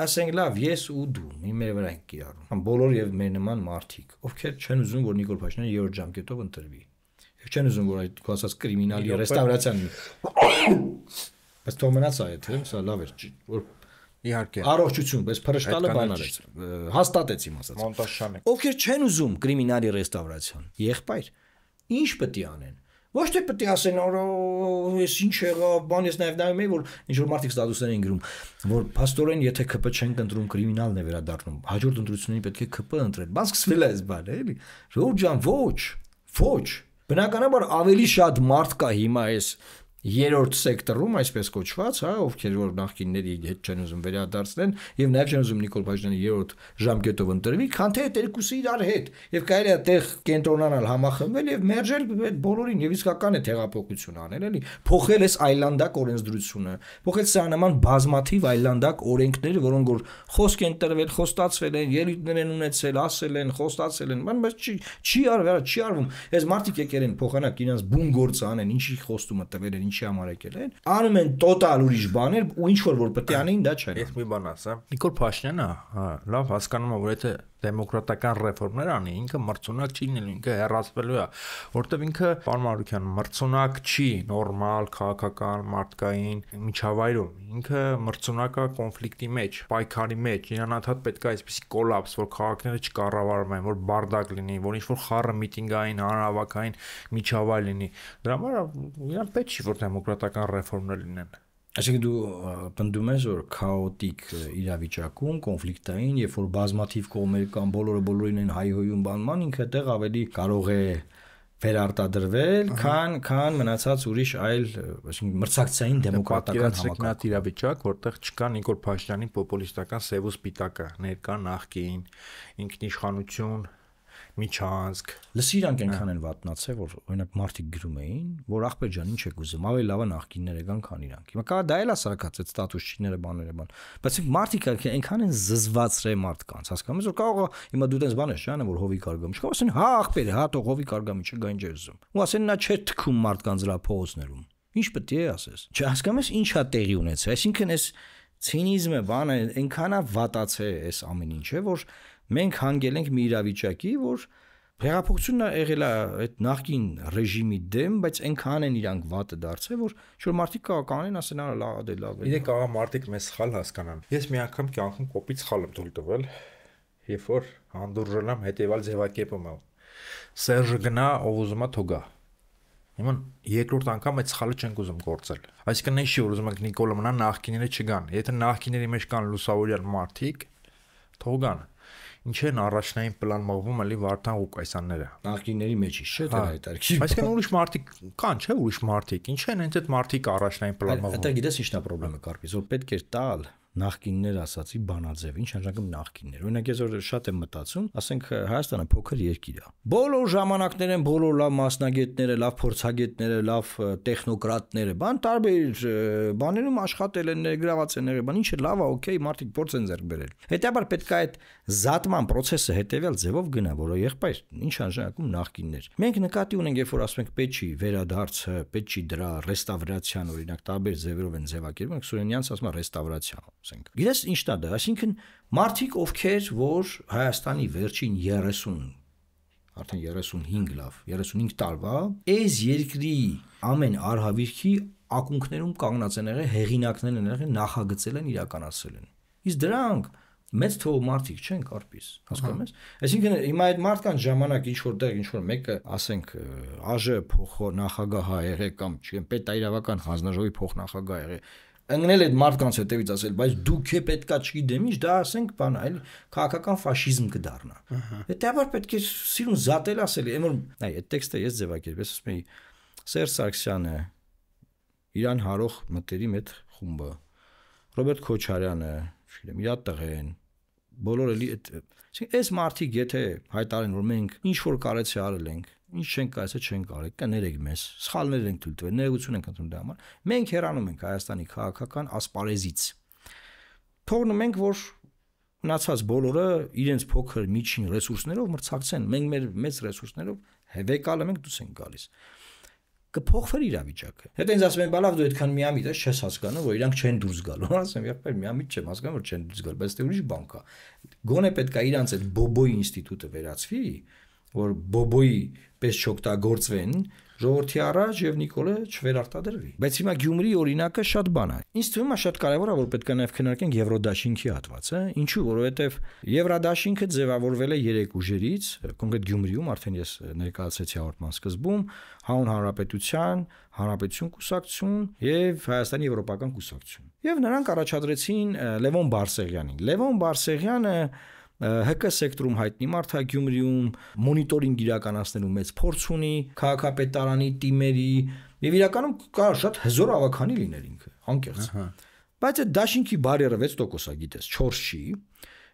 S1: ասենք լավ, ես ու դու մեր վրա ենք կիրառում։ Բոլոր եւ մեր նման մարդիկ, ովքեր չեն ուզում, որ Նիկոլ Փաշինյանը երրորդ ժամկետով ընտրվի։ Եվ չեն ուզում, որ այդ ասած կրիմինալի ռեստավրացիան։ Բայց թող մնաց այդ, սա լավ էր, որ
S2: իհարկե
S1: առողջություն, բայց փրշտալը բան արեց։ Հաստատեց իմ ասած։
S2: Մոնտաժ
S1: Ովքեր չեն ուզում կրիմինալի ռեստավրացիան, եղբայր, ինչ պետք է անեն։ Ոչ թե պետք է ասեն, այս ինչ եղավ, բան ես նաև նայում եմ, որ ինչ որ մարդիկ ստատուսներ են գրում, որ փաստորեն եթե ԿՊ չենք ընտրում կրիմինալն է վերադառնում, հաջորդ ընտրություններին պետք է ԿՊ ընտրել։ Բան սկսվել է այս բանը, էլի։ Ժողովուրդ ջան, ոչ։ Բնականաբար ավելի շատ մարդ կա հիմա այս երրորդ սեկտորում, այսպես կոչված, հա, ովքեր որ նախկինների հետ չեն ուզում վերադարձնեն եւ նաեւ չեն ուզում Նիկոլ Փաշինյանը երրորդ ժամկետով ընտրվի, քան թե այդ երկուսը իրար հետ եւ կարելի է տեղ կենտրոնանալ, համախմբվել եւ մերժել այդ բոլորին եւ իսկական է տեղափոխություն անել, էլի, փոխել էս այլանդակ օրենսդրությունը, փոխել սա նման բազմաթիվ այլանդակ օրենքներ, որոնք որ խոսք են տրվել, խոստացվել են, ելույթներ են ունեցել, ասել են, խոստացել են, բայց չի արվում։ Այս մարդիկ եկել են փոխանակ իրենց բուն գործ անեն, ինչի խոստումը տվել են, ինչի համար եկել են, անում են տոտալ ուրիշ բաներ ու ինչ որ պետք է անեն դա չէ։
S2: Ես մի բան ասեմ։ Նիկոլ Փաշինյանը, հա, լավ հասկանում եմ, որ եթե դեմոկրատական ռեֆորմներ անի, ինքը մրցունակ չի լինելու, ինքը հեռացվելու է, որտեվ ինքը պարոն Մարուկյան մրցունակ չի նորմալ քաղաքական մարդկային միջավայրում, ինքը մրցունակ է կոնֆլիկտի մեջ, պայքարի մեջ, իրան անդադ պետք է այսպիսի կոլապս, որ քաղաքները չկառավարվեն, որ բարդակ լինի, որ ինչ-որ խառը միտինգային, հանրահավաքային միջավայր լինի, դրա համար իրան պետք չի, որ դեմոկրատական ռեֆորմներ լինեն։
S1: Այսինքն դու պնդում ես, որ քաոտիկ իրավիճակում, կոնֆլիկտային, երբ որ բազմաթիվ կողմեր կան, բոլորին են հայհոյում բանման, ինքը այդտեղ ավելի կարող է վերարտադրվել, քան մնացած ուրիշ այլ, այսինքն մրցակցային դեմոկրատական
S2: համակարգ իրավիճակ, որտեղ չկա Նիկոլ Փաշինյանի պոպուլիստական սև ու սպիտակը, ներկա նախկին, ինքնիշխանություն, միջանցք։
S1: Լսի իրանք այնքան են վատնացել, որ օրինակ մարդիկ գրում էին, որ ախպեր ջան, ինչ եք ուզում, ավելի լավ է նախկինները կան, քան իրանք։ Հիմա կա դա էլ է սարքած այդ ստատուսչիները բաները բան։ Բայց մարդիկ այնքան են զզվացրել մարդկանց, հասկանում ես, որ կարող է հիմա դու տես բան ես ճանը, որ հովի կարգամ։ Չկա ասեն, հա ախպեր, հա թող հովի կարգամի չգա ինչ ես ուզում։ Ու ասեն նա չէ թքում մարդկանց դրա փողոցներում։ Ինչ պետք է ասես։ Չհասկանում ես ինչա տեղի ունեցել։ Այսինքն այս ցինիզմը բանը այնքան է վատացել այս ամեն ինչը, որ մենք հանգել ենք մի իրավիճակի, որ հեղափոխությունն եղել է այդ նախկին ռեժիմի դեմ, բայց այնքան են իրանք վատը դարձել, որ շուտ մարդիկ կանեն ասեն արա լավ է, լավ է։
S2: Իրենք կարող մարդիկ մեզ սխալ հասկանան։ Ես մի անգամ կյանքում կոպիտ սխալ եմ թույլ տվել, երբ որ հանդուրժել եմ հետևալ ձևակերպումը։ Սերժը գնա, ով ուզում է թողա։ Հիմա երկրորդ անգամ այդ սխալը չենք ուզում գործել։ Այսինքն ինչ որ ուզում ենք Նիկոլը մնա, նախկինները չգան։ Եթե նախկիների մեջ կան լուսավորյալ մարդիկ, թող գան։ Ինչ են առաջնային պլան մղվում էլի Վարդան Ղուկասյանները։
S1: Նախկինների մեջից չէ՞ դա հետարքի։
S2: Այսինքն ուրիշ մարդիկ կան, չէ՞ ուրիշ մարդիկ։ Ինչ են հենց այդ մարդիկ առաջնային պլան մղվում։
S1: Այդտեղ գիտես ինչն է խնդրեմը կարպիս, որ պետք է տալ նախկիններ ասացի բանաձև, ինչ անջակում նախկիններ։ Օրինակ ես որ շատ եմ մտածում, ասենք Հայաստանը փոքր երկիր է։ Բոլոր ժամանակներ են, բոլոր լավ մասնագետները, լավ փորձագետները, լավ տեխնոկրատները, բան տարբեր բաներում աշխատել են, ներգրաված են եղել, բան ինչը լավ է, օքեյ, մարդիկ փորձ են ձեռք բերել։ Հետաբար պետք է այդ զատման process-ը հետեւյալ ձևով գնա, որը եղբայր, ինչ անջակում նախկիններ։ Մենք նկատի ունենք, երբ որ ասում ենք պետք չի վերադարձը, պետք չի դրա ռեստավրացիան, օրինակ տարբեր ձևերով են ձևակերպում, Սուրենյանց ասում է ռեստավրացիա։ Գիտես ինչն է դա, այսինքն մարդիկ ովքեր որ Հայաստանի վերջին 30 արդեն 35 լավ 35 տարվա այս երկրի ամեն արհավիրքի ակունքներում կանգնած են եղել, հեղինակներն են եղել, նախագծել են, իրականացրել են։ Իսկ դրանք մեծ թվով մարդիկ չեն կարպիս, հասկանում ես։ Այսինքն հիմա այդ մարդկանց ժամանակ ինչ որտեղ ինչ որ մեկը ասենք ԱԺ փոխնախագահ ա եղել կամ չգիտեմ պետայրավական հանձնաժողովի փոխնախագահ եղել ընկնել այդ մարդկանց հետևից ասել, բայց դուք է պետքա չգիտեմ ինչ, դա ասենք բան այլ քաղաքական ֆաշիզմ կդառնա։ Հետեւաբար պետք է սիրուն զատել ասել, այն որ այ այդ տեքստը ես ձևակերպես, ասում եի Սերժ Սարգսյանը, Իրան հարող մտերիմ այդ խումբը, Ռոբերտ Քոչարյանը, չգիտեմ, իր տղեն, բոլորը այս մարդիկ եթե հայտարարեն, որ մենք ինչ որ կարեցի արել ենք, ինչ չենք կարեցի չենք կարել, կներեք մեզ, սխալներ ենք թույլ տվել, ներողություն ենք ընդունում դրա համար, մենք հեռանում ենք Հայաստանի քաղաքական ասպարեզից։ Թողնում ենք, որ մնացած բոլորը իրենց փոքր միջին ռեսուրսներով մրցակցեն, մենք մեր մեծ ռեսուրսներով վեկալը մենք դուրս ենք գալիս։ Կփոխվի իրավիճակը։ Հետո ինձ ասում են, բա լավ դու այդքան միամիտ ես, չես հասկանում, որ իրանք չեն դուրս գալու։ Ասեմ, եղբայր, միամիտ չեմ հասկանում, որ չեն դուրս գալ, բայց դե ուրիշ բան կա։ Գոնե պետք է իրանց այդ բոբոյի ինստիտուտը վերացվի, որ բոբոյի պես չօգտագործվեն ժողովրդի առաջ եւ Նիկոլը չվերարտադրվի։ Բայց հիմա Գյումրի օրինակը շատ բան է։ Ինձ թվում է շատ կարեւոր է, որ պետք է նաեւ քննարկենք Եվրոդաշինքի հատվածը, ինչու, որովհետեւ Եվրոդաշինքը ձևավորվել է 3 ուժերից, կոնկրետ Գյումրիում արդեն ես ներկայացրեցի հաղորդման սկզբում, Հանուն Հանրապետության, Հանրապետություն կուսակցություն եւ Հայաստանի Եվրոպական կուսակցություն։ Եվ նրանք առաջադրեցին Լևոն Բարսեղյանին։ Լևոն Բարսեղյանը ՀԿ սեկտորում հայտնի մարդ է Գյումրիում, մոնիտորինգ իրականացնելու մեծ փորձ ունի, քաղաքապետարանի թիմերի եւ իրականում կա շատ հզոր ավականի լինել ինքը, անկեղծ։ Բայց այդ դաշինքի բարերը 6% է, գիտես, 4 չի։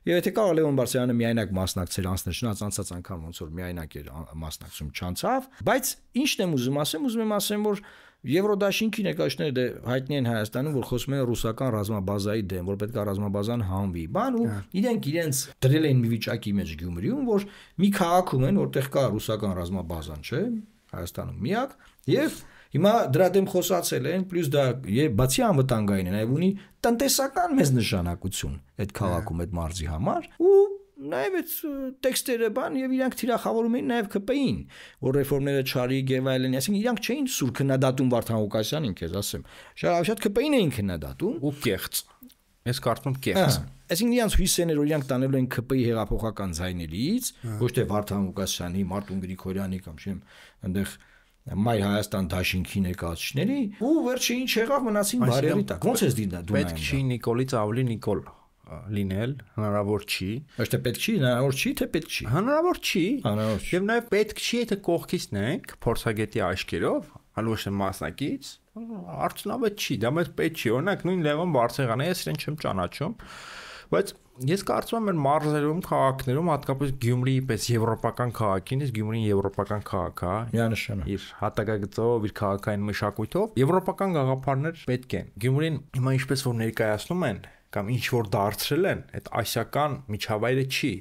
S1: Եվ եթե կարող Լևոն Բարսեղյանը միայնակ մասնակցել անցնել շնաց անցած անգամ ոնց որ միայնակ էր մասնակցում չանցավ, բայց ինչն եմ ուզում ասեմ, որ Եվրոդաշինքի ներկայացուցիչները դե հայտնի են Հայաստանում, որ խոսում են ռուսական ռազմաբազայի դեմ, որ պետք է ռազմաբազան հանվի։ Բան ու իրենց դրել են մի վիճակի մեջ Գյումրիում, որ մի քաղաքում են, որտեղ կա ռուսական ռազմաբազան, չէ՞, Հայաստանում միակ, եւ հիմա դրա դեմ խոսացել են, պլյուս դա եւ բացի անվտանգային է, նաեւ ունի տնտեսական մեծ նշանակություն այդ քաղաքում այդ մարզի համար ու նաև այդ տեքստերը բան եւ իրանք թիրախավորում էին նաև ԿՊ-ին, որ ռեֆորմները չարի եւ այլն, այսինքն իրանք չէին սուր քննադատում Վարդան Ղուկասյանին, քեզ ասեմ։ Շատ ԿՊ-ին էին քննադատում
S2: ու կեղծ։ Ես կարծում եմ կեղծ։
S1: Այսինքն իրանք հույսերն որ իրանք տանելու են ԿՊ-ի հեղափոխական ձայներից, ոչ թե Վարդան Ղուկասյանի, Մարտուն Գրիգորյանի կամ չեմ, այնտեղ Մայր Հայաստան դաշինքի ներկայացուցիչների ու վերջը ինչ եղավ մնացին բարերի տակ։ Ոնց ես դու
S2: պետք չի Նիկոլից ավելի Նիկոլ լինել, հնարավոր չի։
S1: Ոչ թե պետք չի, հնարավոր չի, թե պետք չի։
S2: Հնարավոր չի։
S1: Հնարավոր չի։
S2: Եվ նաև պետք չի, եթե կողքից նենք փորձագետի աչքերով, ոչ թե մասնակից, արդյունավետ չի, դա մեծ պետք չի։ Օրինակ նույն Լևոն Բարսեղյանը ես իրեն չեմ ճանաչում, բայց ես կարծում եմ մարզերում, քաղաքներում, հատկապես Գյումրիի պես եվրոպական քաղաքին, իսկ Գյումրին եվրոպական քաղաք է,
S1: միանշանակ։
S2: իր հատակագծով, իր քաղաքային մշակույթով, եվրոպական գաղափարներ պետք են։ Գյումրին հիմա ինչպես որ ներկայացնում են կամ ինչ որ դարձրել են, այդ ասիական միջավայրը չի։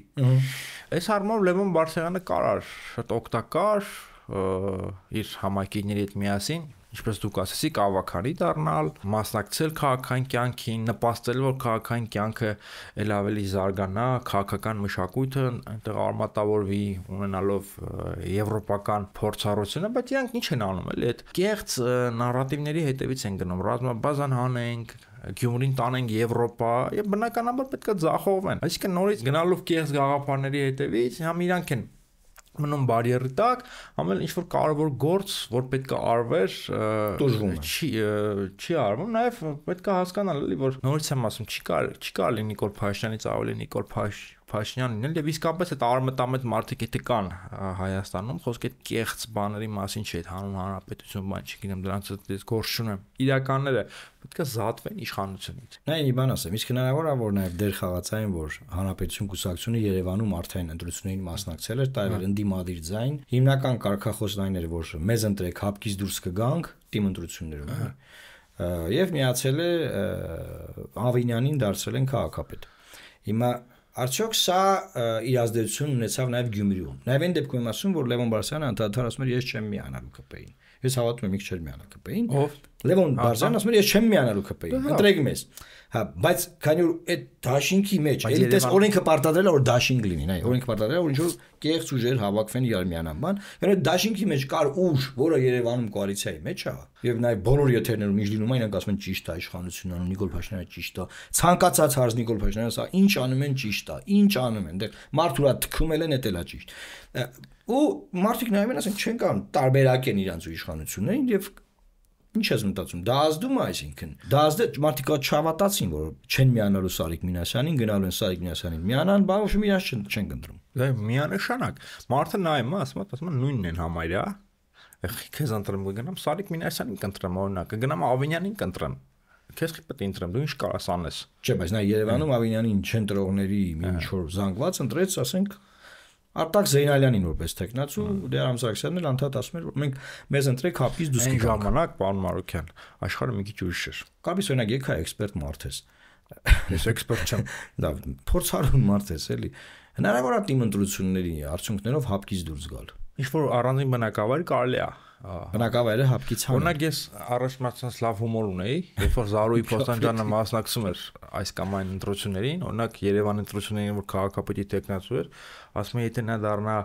S2: Այս առումով Լևոն Բարսեղյանը կարար շատ օգտակար իր համակիների հետ միասին, ինչպես դուք ասեցիք, ավականի դառնալ, մասնակցել քաղաքային կյանքին, նպաստել որ քաղաքային կյանքը ել ավելի զարգանա, քաղաքական մշակույթը այնտեղ արմատավորվի, ունենալով եվրոպական փորձառությունը, բայց իրանք ինչ են անում, էլի այդ կեղծ նարատիվների հետևից են գնում, ռազմաբազան հանենք, Գյումրին տանենք Եվրոպա, եւ բնականաբար պետք է ձախողվեն։ Այսինքն նորից գնալով կեղծ գաղափարների հետևից, համ իրանք են մնում բարիերի տակ, ամեն ինչ որ կարևոր գործ, որ պետք է արվեր, չի արվում, նաև պետք է հասկանալ, էլի որ նորից եմ ասում, չի կարելի Նիկոլ Փաշինյանից ավելի Նիկոլ Փաշինյան լինել, եւ իսկապես այդ արմատամետ մարդիկ եթե կան Հայաստանում, խոսք այդ կեղծ բաների մասին չէ, այդ հանուն հանրապետություն բան չգիտեմ, դրանց ես գործ չունեմ։ Իրականները պետք է զատվեն իշխանությունից։
S1: Նա մի բան ասեմ, իսկ հնարավոր է որ նաև դեր խաղացային, որ հանրապետություն կուսակցությունը Երևանում արդեն ընտրություններին մասնակցել էր, տարել ընդդիմադիր ձայն, հիմնական կարգախոսն այն էր, որ մեզ ընտրեք, հապկից դուրս կգանք թիմ ընտրություններում, եւ միացել է Ավինյանին դարձրել են քաղաքապետ։ Հիմա արդյոք սա իր ազդեցություն ունեցավ նաև Գյումրիում։ Նաև այն դեպքում եմ ասում, որ Լևոն Բարսեղյանը անդադար ասում էր ես չեմ միանալու ԿՊ-ին։ Ես հավատում եմ ինքը չէր միանա ԿՊ-ին։
S2: Ով?
S1: Լևոն Բարսեղյանը ասում էր ես չեմ միանալու ԿՊ-ին։ Ընտրեք մեզ։ Հա, բայց քանի որ այդ դաշինքի մեջ, էլի տես օրենքը պարտադրել է որ դաշինք լինի, նայ, օրենքը պարտադրել է որ ինչ որ կեղծ ուժեր հավաքվեն իրար միանան, բան, եւ այդ դաշինքի մեջ կար ուժ, որը Երևանում կոալիցիայի մեջ է, եւ նաեւ բոլոր եթերներում ինչ լինում է, իրենք ասում են ճիշտ է իշխանությունն անում, Նիկոլ Փաշինյանը ճիշտ է, ցանկացած հարց Նիկոլ Փաշինյանը սա ինչ անում են ճիշտ է, ինչ անում են, դեռ մարդուրա թքում են էդ էլա ճիշտ։ Ու մարդիկ նայում են ասեն չեն կամ տարբերակ են իրանց ու իշխանություններին եւ ինչ ես մտածում, դա ազդում է, այսինքն դա մարդիկ չհավատացին, որ չեն միանալու Սարիկ Մինասյանին, գնալու են Սարիկ Մինասյանին միանան, բա ոչ մի իրանց չեն կընտրում։
S2: Դա միանշանակ։ Մարդը նայում է, ասում է նույնն են համարյա։ Քեզ ընտրեմ կգնամ Սարիկ Մինասյանին կընտրեմ, օրինակ, կգնամ Ավինյանին կընտրեմ։ Քեզ պետք է ընտրեմ, դու ինչ կարաս անես։
S1: Չէ, բայց նա Երևանում Ավինյանին չընտրողների մի ինչ որ զանգված ընտրեց, ասենք Արտակ Զեյնալյանին որպես տեխնացու, Դերամ Սարգսյանն էլ անդադ ասում էր, որ մենք մեզ ընտրեք հապկից դուրս
S2: կգանք։ Այն ժամանակ, պարոն Մարուկյան, աշխարհը մի քիչ ուրիշ էր։
S1: Կարծես օրինակ եկա էքսպերտ մարդ ես։
S2: Ես էքսպերտ չեմ։
S1: Դա փորձառուն մարդ ես, էլի։ Հնարավոր է թիմ ընտրությունների արդյունքներով հապկից դուրս գալ։
S2: Ինչ որ առանձին բնակավայր կարելի է։
S1: Բնակավայրը հապկից հան։
S2: Օրինակ ես առաջ մասնաց լավ հումոր ունեի, երբ որ Զարուհի Փոստանջյանը մասնակցում էր այս կամ այն ընտրություններին, օրինակ Երևան ընտրություններին, որ քաղաքապետի տեխնացու էր, ասում է եթե նա դառնա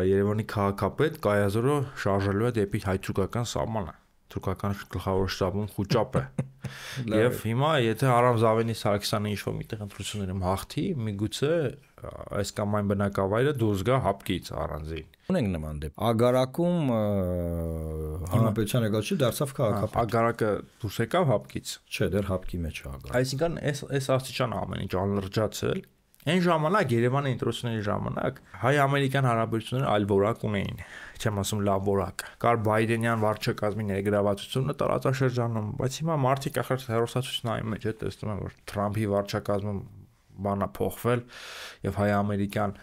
S2: Երևանի քաղաքապետ, Կայազորը շարժելու է դեպի հայ-թուրքական սահմանը։ Թուրքական գլխավոր շտաբում խուճապ է։ Եվ հիմա եթե Արամ Զավենի Սարգսյանը ինչ-որ միտեղ ընտրություններում հաղթի, միգուցե այս կամ այն բնակավայրը դուրս գա հապկից առանձին։
S1: Ունենք նման դեպք։ Ագարակում հանրապետության եկած դարձավ քաղաքապետ։
S2: Ագարակը դուրս եկավ հապկից։
S1: Չէ, դեռ հապկի մեջ է Ագարակը։
S2: Այսինքն այս աստիճան ամեն ինչ անլրջացել։ Այն ժամանակ Երևանի ընտրությունների ժամանակ հայ-ամերիկյան հարաբերությունները այլ որակ ունեին, չեմ ասում լավ որակ։ Կար Բայդենյան վարչակազմի ներգրավվածությունը տարածաշրջանում, բայց հիմա մարդիկ ախր հերոսացությունների մեջ է տեսնում են, որ Թրամփի վարչակազմում բանա փոխվել եւ հայ-ամերիկյան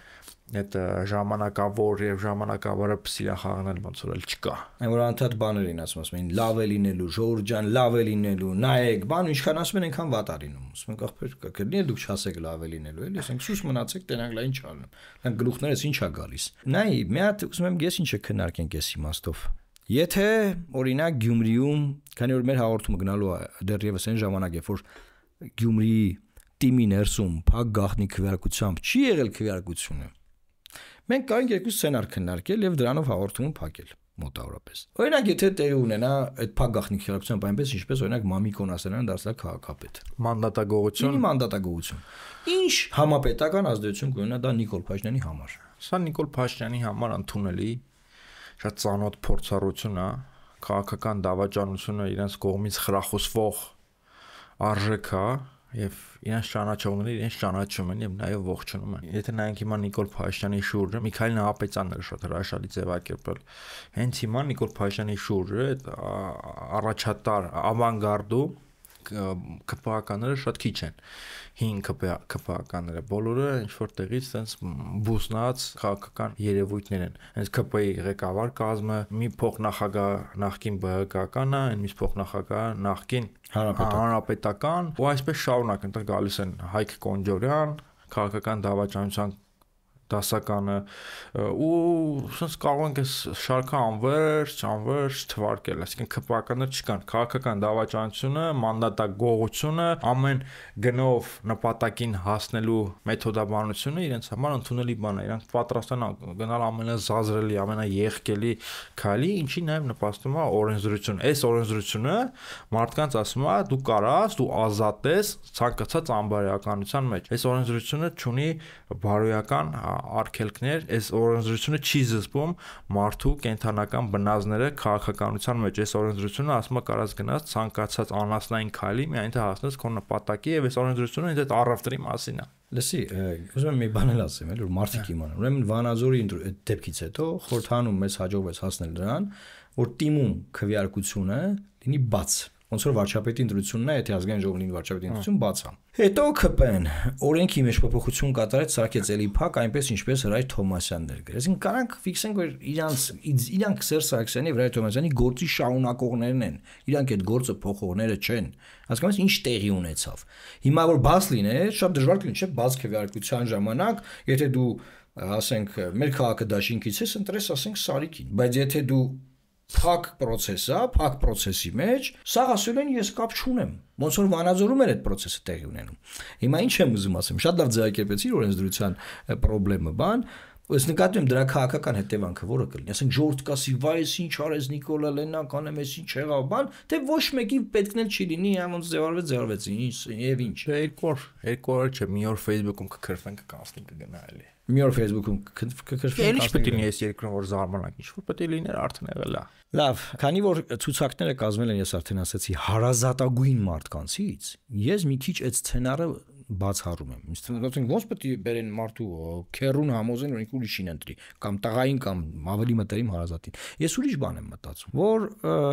S2: այդ ժամանակավոր եւ ժամանակավորը սիրախաղանել ոնց որ էլ չկա։
S1: Այն որ անդադ բաներ են ասում են լավ է լինելու, Ժորժ ջան, լավ է լինելու, նայեք, բան ինչքան ասում են այնքան վատ է լինում։ Ասում են ախպեր կգնի դուք չասեք լավ է լինելու, էլի, ասենք սուս մնացեք, տենակ լա ինչ ալնում։ Դրանք գլուխներս ինչ է գալիս։ Նայ, մի հատ ուզում եմ ես ինչը քննարկենք այս իմաստով։ Եթե օրինակ Գյումրիում, քանի որ մեր հաղորդումը գնալու է դեռևս այն ժամանակ, երբ որ Գյումրիի թիմի ներսում փակ գաղտնի քվեարկությամբ չի եղել քվեարկությունը։ Մենք կարող ենք երկու սցենար քննարկել եւ դրանով հաղորդում փակել մոտավորապես։ Օրինակ, եթե տեղի ունենա այդ փակ գաղտնի քվեարկությամբ այնպես, ինչպես օրինակ Մամիկոն ասելան դարձյալ քաղաքապետ։
S2: Մանդատագողություն։
S1: Մանդատագողություն։ Ինչ համապետական ազդեցություն կունենա դա Նիկոլ Փաշինյանի համար։
S2: Սա Նիկոլ Փաշինյանի համար ընդունելի շատ ծանոթ փորձառություն է, քաղաքական դավաճանությունը իրենց կողմից խրախուսվող արժեք է եւ իրենց ճանաչողները իրենց ճանաչում են եւ նաեւ ողջունում են։ Եթե նայենք հիմա Նիկոլ Փաշինյանի շուրջ, Միքայել Նահապետյանն շատ հրաշալի ձևակերպել։ Հենց հիմա Նիկոլ Փաշինյանի շուրջ այդ առաջատար ավանգարդու ԿՊԱ-ականները շատ քիչ են։ 5 ԿՊԱ-ականները բոլորը ինչ որ տեղից sense բուսնած քաղաքական երևույթներ են։ Հենց ԿՊ-ի ղեկավար կազմը մի փոխնախագահ նախկին ԲՀԿ-ականը, այն մի փոխնախագահ նախկին հանրապետական, ու այսպես շարունակ ընդ գալիս են Հայկ Կոնջորյան, քաղաքական դավաճանության դասականը ու sense կարող ենք այս շարքը անվերջ թվարկել, այսինքն ԿՊԱ-ականներ չկան, քաղաքական դավաճանությունը, մանդատագողությունը, ամեն գնով նպատակին հասնելու մեթոդաբանությունը իրենց համար ընդունելի բան է, իրանք պատրաստ են գնալ ամենազազրելի, ամենաեղկելի քայլի, ինչի նաև նպաստում է օրենսդրություն։ Այս օրենսդրությունը մարդկանց ասում է դու կարաս, դու ազատ ես ցանկացած անբարոյականության մեջ։ Այս օրենսդրությունը ունի բարոյական արգելքներ, այս օրենսդրությունը չի զսպում մարդու կենթանական բնազները քաղաքականության մեջ։ Այս օրենսդրությունը ասում է կարաս գնաս ցանկացած անհասնային քայլի, միայն թե հասնես քո նպատակի, եւ այս օրենսդրությունը ինձ այդ առևտրի մասին է։
S1: Լսի, ուզում եմ մի բան էլ ասեմ, որ մարդիկ իմանան։ Ուրեմն Վանաձորի դեպքից հետո խորհրդանում մեզ հաջողվեց հասնել դրան, որ թիմում քվեարկությունը լինի բաց։ Ոնց որ վարչապետի ընտրությունն է, եթե ազգային ժողովի վարչապետի ընտրություն բաց է։ Հետո ԿՊ-ն օրենքի մեջ փոփոխություն կատարեց, սարքեց էլի փակ, այնպես ինչպես Հրայր Թոմասյանն էր գրել։ Այսինքն կարանք ֆիքսենք, որ իրանք Սերժ Սարգսյանի եւ Հրայր Թոմասյանի գործի շարունակողներն են։ Իրանք այդ գործը փոխողները չեն։ Հասկանաս ինչ տեղի ունեցավ։ Հիմա որ բաց լիներ, շատ դժվար կլինի, չէ՞, բաց քվեարկության ժամանակ, եթե դու ասենք մեր քաղաքը դաշինքից ես, ընտրես ասենք Սարիկին, բայց եթե դու փակ process-ա, փակ process-ի մեջ, սա ասել են ես կապ չունեմ։ Ոնց որ Վանաձորում էր այդ process-ը տեղի ունենում։ Հիմա ինչ եմ ուզում ասեմ, շատ լավ ձևակերպեցի օրենսդրության խնդրը, բան, Ըստ նկատի եմ դրա քաղաքական հետևանքը որը կլինի, ասենք ժողովուրդ կասի, վայ, ինչ արես Նիկոլա Լեննական եմ, ինչ եղավ, բան, թե ոչ մեկի պետքն էլ չի լինի, ոնց ձևարվեց, ինչ եւ ինչ։
S2: Երկու օր չէ, մի օր Facebook-ում կքրֆեն կկանցնի կգնա էլի։
S1: Մի օր Facebook-ում կքրֆեն։
S2: Ինչ պետք է լինի այս երկրում որ զարմանանք, ինչ որ պետք է լիներ արդեն եղել է։
S1: Լավ, քանի որ ցուցակները կազմել են, ես արդեն ասացի, հարազատագույն մարդկանցից, ես մի քիչ այդ սցենարը բացառում եմ։ Ինձ թվում է ոնց պետք է բերեն մարդու քերուն համոզեն, որ ինք ուրիշին ընտրի, կամ տղային կամ ավելի մտերիմ հարազատին։ Ես ուրիշ բան եմ մտածում, որ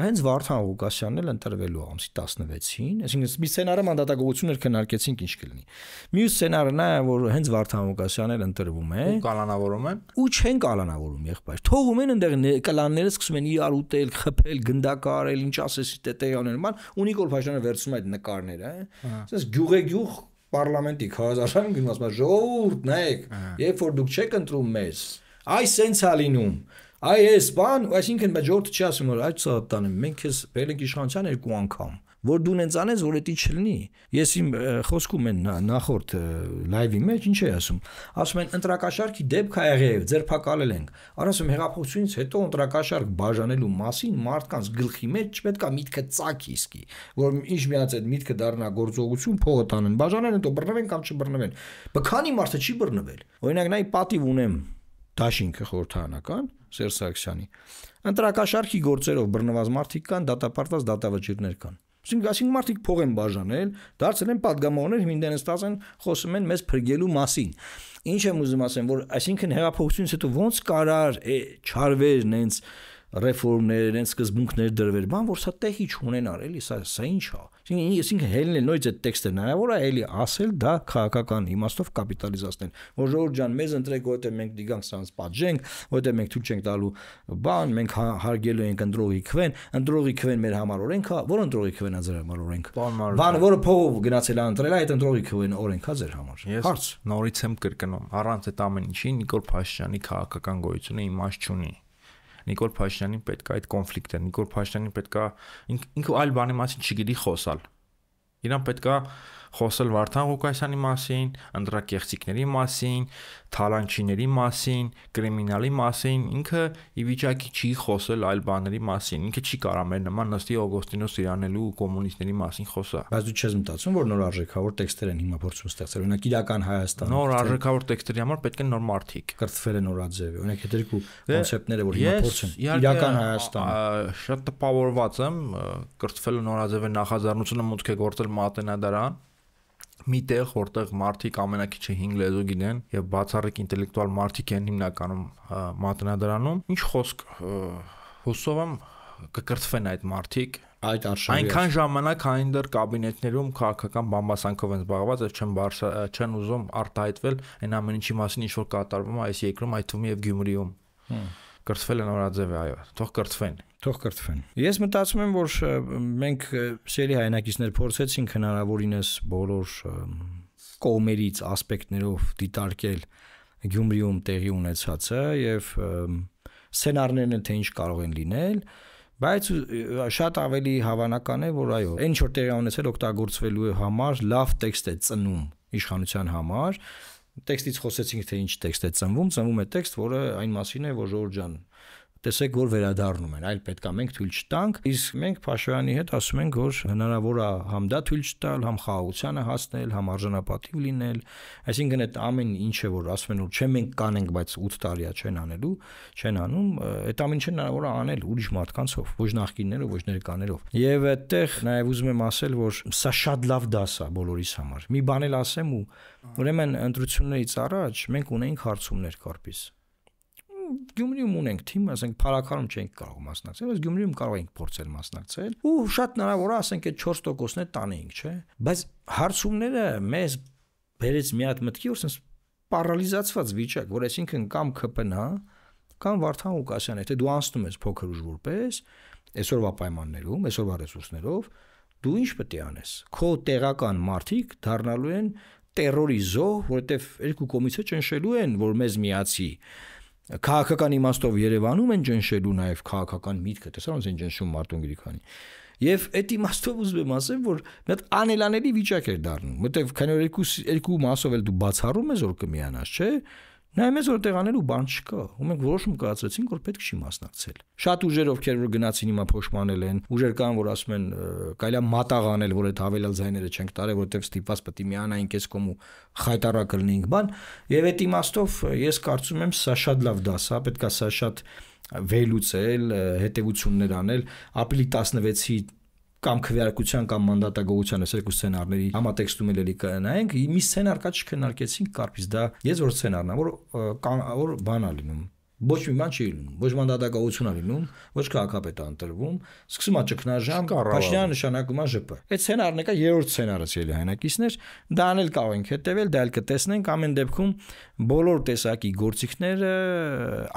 S1: հենց Վարդան Ղուկասյանն էլ ընտրվելու ամսի 16-ին, այսինքն մի սցենարը մանդատագողություններ քննարկեցինք ինչ կլինի։ Մյուս սցենարն է, որ հենց Վարդան Ղուկասյանն էլ ընտրվում է,
S2: կալանավորում են,
S1: ու չեն կալանավորում եղբայր։ Թողում են այնտեղ կլանները սկսում են իրար ուտել, խփել, գնդակարել, ինչ ասես տետեյաներ, ման ու Նիկոլ Փաշինյանը վերցնում այդ նկարները, ասես գյուղեգյուղ պարլամենտի քաղաքացիական գնում ասում ժողովուրդ նայեք, երբ որ դուք չեք ընտրում մեզ, այ սենց է լինում, այ էս բան, այսինքն մեր ժողովուրդը չի ասում որ այդ սատանեմ, մենք քեզ բերել ենք իշխանության երկու անգամ, որ դու նենց անես, որ դա չլինի։ Ես իմ խոսքում են նախորդ լայվի մեջ ինչ էի ասում են ընտրակաշարքի դեպք ա եղել, ձերբակալել ենք։ Ասում հեղափոխությունից հետո ընտրակաշարք բաժանելու մասին մարդկանց գլխի մեջ չպետք է միտքը ծակի իսկի, որ ինչ միած այդ միտքը դառնա գործողություն, փողը տանեն, բաժանեն, հետո բռնվեն կամ չբռնվեն։ Բքանի մարդը չի բռնվել։ Օրինակ նայ պատիվ ունեմ դաշինքը խորհրդարանական Սերժ Սարգսյանի։ Ընտրակաշարքի գործերով բռնված մարդիկ կան, դատապարտված դատավճիռներ կան։ Այսինքն մարդիկ փող են բաժանել, դարձել են падգամավորներ, հիմնեն ստացած են խոսում են մեզ փրկելու մասին։ Ինչ եմ ուզում ասեմ, որ այսինքն հեղափոխությունից հետո ոնց կարար չարվեր նենց ռեֆորմներ, նենց սկզբունքներ դրվեր, բան որ սա տեղի չունենար, էլի սա ինչ է։ Այսինքն հելնել նույնիսկ այդ տեքստը հնարավոր է էլի ասել դա քաղաքական իմաստով կապիտալիզացնել, որ ժողովուրդ ջան, մեզ ընտրեք, որովհետև մենք դիգանք սրանց պատժենք, որովհետև մենք թույլ չենք տալու բան, մենք հարգելու ենք ընտրողի քվեն մեր համար օրենք է, որ ընտրողի քվեն է ձեր համար օրենք։ Բան որը փողով գնացել է ընտրել, այդ ընտրողի քվեն օրենք է ձեր համար։
S2: Հարց նորից եմ կրկնում, առանց այդ ամեն ինչի Նիկոլ Փաշինյանի քաղաքական գոյությունը իմաստ չունի։ Նիկոլ Փաշինյանին պետք է այդ կոնֆլիկտը, Նիկոլ Փաշինյանին պետք է ինքը այլ բանի մասին չգիտի խոսալ։ Իրան պետք է խոսել Վարդան Ղուկասյանի մասին, անդրակեղծիքների մասին, թալանչիների մասին, կրիմինալի մասին, ինքը ի վիճակի չի խոսել այլ բաների մասին, ինքը չի կարող մեր նման նստի Օգոստինոս իրանելու ու կոմունիստների մասին խոսա։
S1: Բայց դու չես մտածում, որ նոր արժեքավոր տեքստեր են հիմա փորձում ստեղծել, օրինակ իրական Հայաստանը։
S2: Նոր արժեքավոր տեքստերի համար պետք է նոր մարդիկ։
S1: Կրթվել են նորաձևի, օրինակ այդ երկու կոնցեպտները, որ հիմա փորձեն իրական Հայաստան։
S2: Շատ տպավորված եմ, կրթվել նորաձևի նախաձեռնությունը մուտք է գործել Մատենադարան, միտեղ, որտեղ մարդիկ ամենակիչը 5 լեզու գիտեն եւ բացառիկ ինտելեկտուալ մարդիկ են հիմնականում Մատենադարանում։ Ինչ խոսք, հուսով եմ կկրթվեն այդ մարդիկ
S1: այդ արշավի
S2: այնքան ժամանակ այն դեռ կաբինետներում քաղաքական բամբասանքով են զբաղված եւ չեն ուզում արտահայտվել այն ամեն ինչի մասին, ինչ որ կատարվում է այս երկրում, այդ թվում եւ Գյումրիում։ Կրթվել են նորաձև է, այո, թող կրթվեն։
S1: Թող կրթվեն։ Ես մտածում եմ, որ մենք սերի հայրենակիցներ փորձեցինք հնարավորինս բոլոր կողմերից ասպեկտներով դիտարկել Գյումրիում տեղի ունեցածը եւ սցենարներն թե ինչ կարող են լինել, բայց շատ ավելի հավանական է, որ այո, այն ինչ որ տեղի ունեցել օգտագործվելու համար լավ տեքստ է ծնում իշխանության համար։ Տեքստից խոսեցինք, թե ինչ տեքստ է ծնվում է տեքստ, որը այն մասին է, որ Ժորժ ջան, տեսեք, որ վերադառնում են, այլ պետքա մենք թույլ չտանք, իսկ մենք Փաշինյանի հետ ասում ենք, որ հնարավոր է համ դա թույլ չտալ, համ խաղաղությանը հասնել, համ արժանապատիվ լինել, այսինքն այդ ամեն ինչը, որ ասում են, որ չէ մենք կանենք, բայց 8 տարի է չեն անելու, չեն անում, այդ ամեն ինչը հնարավոր է անել ուրիշ մարդկանցով, ոչ նախկիններով, ոչ ներկաներով։ Եվ այդտեղ նաև ուզում եմ ասել, որ սա շատ լավ դաս է բոլորիս համար։ Մի բան էլ ասեմ ու ուրեմն ընտրություններից առաջ մենք ունեինք հարցումներ Կարպիս։ Գյումրիում ունենք թիմ, ասենք Փարաքարում չենք կարող մասնակցել, բայց Գյումրիում կարող ենք փորձել մասնակցել ու շատ հնարավոր է, ասենք այդ 4%-ն է տանեինք, չէ՞։ Բայց հարցումները մեզ բերեց մի հատ մտքի, որ sense պարալիզացված վիճակ, որ այսինքն կամ ԿՊՆ-ա, կամ Վարդան Ղուկասյանը, եթե դու անցնում ես փոքր ուժ որպես այսօրվա պայմաններում, այսօրվա ռեսուրսներով, դու ինչ պետք է անես։ Քո տեղական մարդիկ դառնալու են տերորի զոհ, որովհետև երկու կողմից ճնշելու են, որ մեզ միացի։ Քաղաքական իմաստով Երևանում են ճնշելու նաև քաղաքական միտքը, տեսա ոնց են ճնշում Մարտուն Գրիգորյանի։ Եվ այդ իմաստով ուզում եմ ասեմ, որ մի հատ անելանելի վիճակ էր դառնում, որտեվ քանի որ երկու մասով էլ դու բացառում ես որ կմիանաս, չէ՞։ Նայում ես որ տեղանելու բան չկա, ու մենք որոշում կայացրեցինք, որ պետք չի մասնակցել։ Շատ ուժեր ովքեր որ գնացին հիմա փոշմանել են, ուժեր կան որ ասում են կարելի է մատաղ անել, որ այդ հավելյալ ձայները չենք տարել, որտեղ ստիպված պետք է միանայինք այս կողմ ու խայտարակը լինենք բան, եւ այդ իմաստով ես կարծում եմ սա շատ լավ դաս է, պետք է սա շատ վերլուծել, հետեւություններ անել, ապրիլի 16-ի կամ քվեարկության կամ մանդատագողության այս երկու սցենարների համատեքստում էլի կնայենք, մի սցենար կա չքննարկեցինք Կարպիս, դա ես որ սցենարն է, որ բան է լինում, ոչ մի բան չի լինում, ոչ մանդատագողություն է լինում, ոչ քաղաքապետ է ընտրվում, սկսում է ճգնաժամ, Փաշինյանը նշանակում է ԺՊ։ Այդ սցենարն է կա երրորդ սցենարը ցելի հայնակիցներ, դա անել կարող ենք հետևել, դա էլ կտեսնենք ամեն դեպքում բոլոր տեսակի գործիքները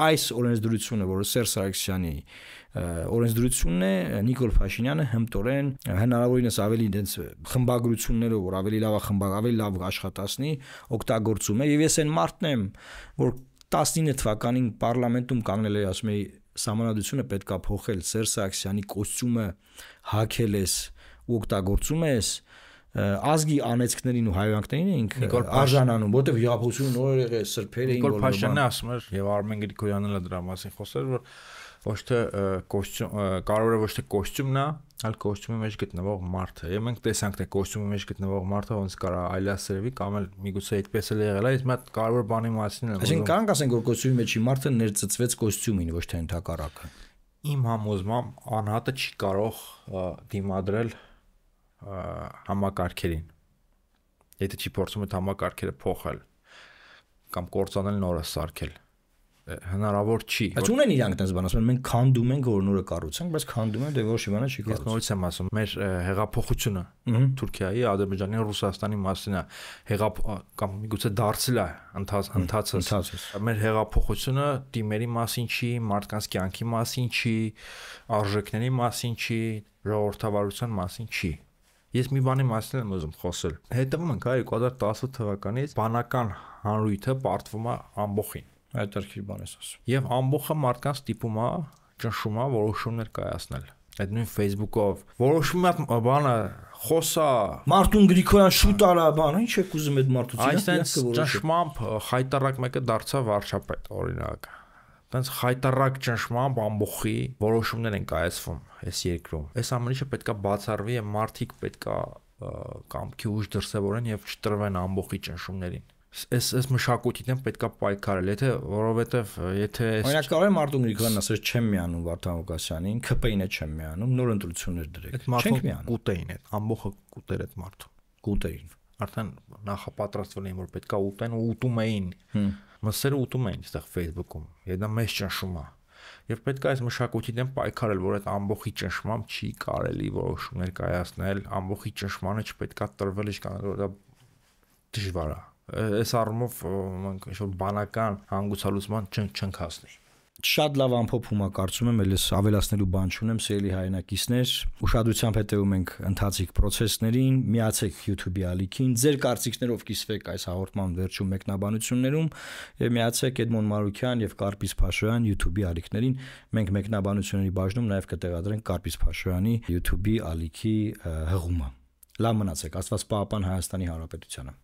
S1: այս օրենսդրությունը, որը Սերժ Սարգսյանի օրենսդրությունն է, Նիկոլ Փաշինյանը հմտորեն հնարավորինս ավելի դենց խմբագրություններով, որ ավելի լավ աշխատացնի, օգտագործում է եւ ես այն մարդն եմ, որ 19 թվականին պարլամենտում կանգնել էր ասում էի սահմանադրությունը պետքա փոխել, Սերժ Սարգսյանի կոստյումը հագել ես ու օգտագործում ես ազգի անեծքներին ու հայրանքներին էինք արժանանում, որտեղ հեղափոխությունը նոր եղել սրբեր էին
S2: Նիկոլ Փաշինյանը ասում էր եւ Արմեն Գրիգորյանն էլ դրա մասին խոսել որ ոչ թե կոստյում կարևորը ոչ թե կոստյումն է, այլ կոստյումի մեջ գտնվող մարդը։ Եվ մենք տեսանք թե կոստյումի մեջ գտնվող մարդը ոնց կարա այլասերվի կամ էլ միգուցե այդպես էլ եղել է, իսկ մի հատ կարևոր բանի մասին եմ։
S1: Այսինքն կարող ասենք որ կոստյումի մեջի մարդը ներծծվեց կոստյումին, ոչ թե ընդհակառակը։
S2: Իմ համոզմամբ անհատը չի կարող դիմադրել համակարգերին։ Եթե չի փորձում այդ համակարգերը փոխել կամ կործանել նորը սարքել հնարավոր չի։
S1: Բայց ունեն իրանք դες բան ասում են մենք քանդում ենք որ նորը կառուցենք, բայց քանդում են դե ոչ մի բան չի կառուցում։
S2: Ես նորից եմ ասում, մեր հեղափոխությունը Թուրքիայի, Ադրբեջանի, Ռուսաստանի մասին է, կամ միգուցե դարձել է ընթացը։ Մեր հեղափոխությունը դիմերի մասին չի, մարդկանց կյանքի մասին չի, արժեքների մասին չի, ժողովրդավարության մասին չի։ Ես մի բանի մասին եմ ուզում խոսել։ Հետևում ենք 2010 թվականից բանական հանրույթը պարտվում է ամբողջին։
S1: Այդ արքի բան ես ասում։
S2: Եվ ամբողջը մարդկանց ստիպում է ճնշում է որոշումներ կայացնել։ Այդ նույն Facebook-ով որոշում եմ բանը խոսա
S1: Մարտուն Գրիգորյան շուտ արա բան, ինչ եք ուզում այդ մարդուցին։
S2: Այսինքն ճնշմամբ խայտարակ մեկը դարձավ վարչապետ, օրինակ։ Տենց խայտարակ ճնշմամբ ամբողի որոշումներ են կայացվում այս երկրում։ Այս ամենը պետքա բացառվի եւ մարդիկ պետքա կամքի ուժ դրսևորեն եւ չտրվեն ամբողի ճնշումներին։ Այս մշակույթին դեմ պետքա պայքարել, եթե
S1: օրինակ կարող է Մարտուն Գրիգորյանն ասել չեմ միանում Վարդան Ղուկասյանին, ՔՊ-ին է չեմ միանում, նոր ընտրություններ դրեք։
S2: Չենք միանում։ Կուտեին է, ամբողը կուտեր այդ մարդը։
S1: Կուտեին։
S2: Արդեն նախապատրաստվել էին, որ պետքա ուտեն ու ուտում էին։ Մսերը ուտում էին այստեղ Facebook-ում։ Եվ դա մեծ ճնշում է։ Եվ պետք է այս մշակույթի դեմ պայքարել, որ այդ ամբողի ճնշմամբ չի կարելի որոշումներ կայացնել, ամբողի ճնշմանը չպետքա տրվել ինչքան որ դա դժվար է։ Այս առումով մենք ինչ-որ բանական հանգուցալուծման չենք հասնի։
S1: Շատ լավ ամփոփում է, կարծում եմ, ելս ավելացնելու բան չունեմ, սիրելի հայրենակիցներ, ուշադրությամբ հետևում ենք ընթացիկ process-ներին, միացեք YouTube-ի ալիքին, ձեր կարծիքներով կիսվեք այս հաղորդման վերջում մեկնաբանություններում եւ միացեք Էդմոն Մարուկյան եւ Կարպիս Փաշոյան YouTube-ի ալիքներին։ Մենք մեկնաբանությունների բաժնում նաեւ կտեղադրենք Կարպիս Փաշոյանի YouTube-ի ալիքի հղումը։ Լավ մնացեք, Աստված պահապան Հայաստանի Հանրապետությանը։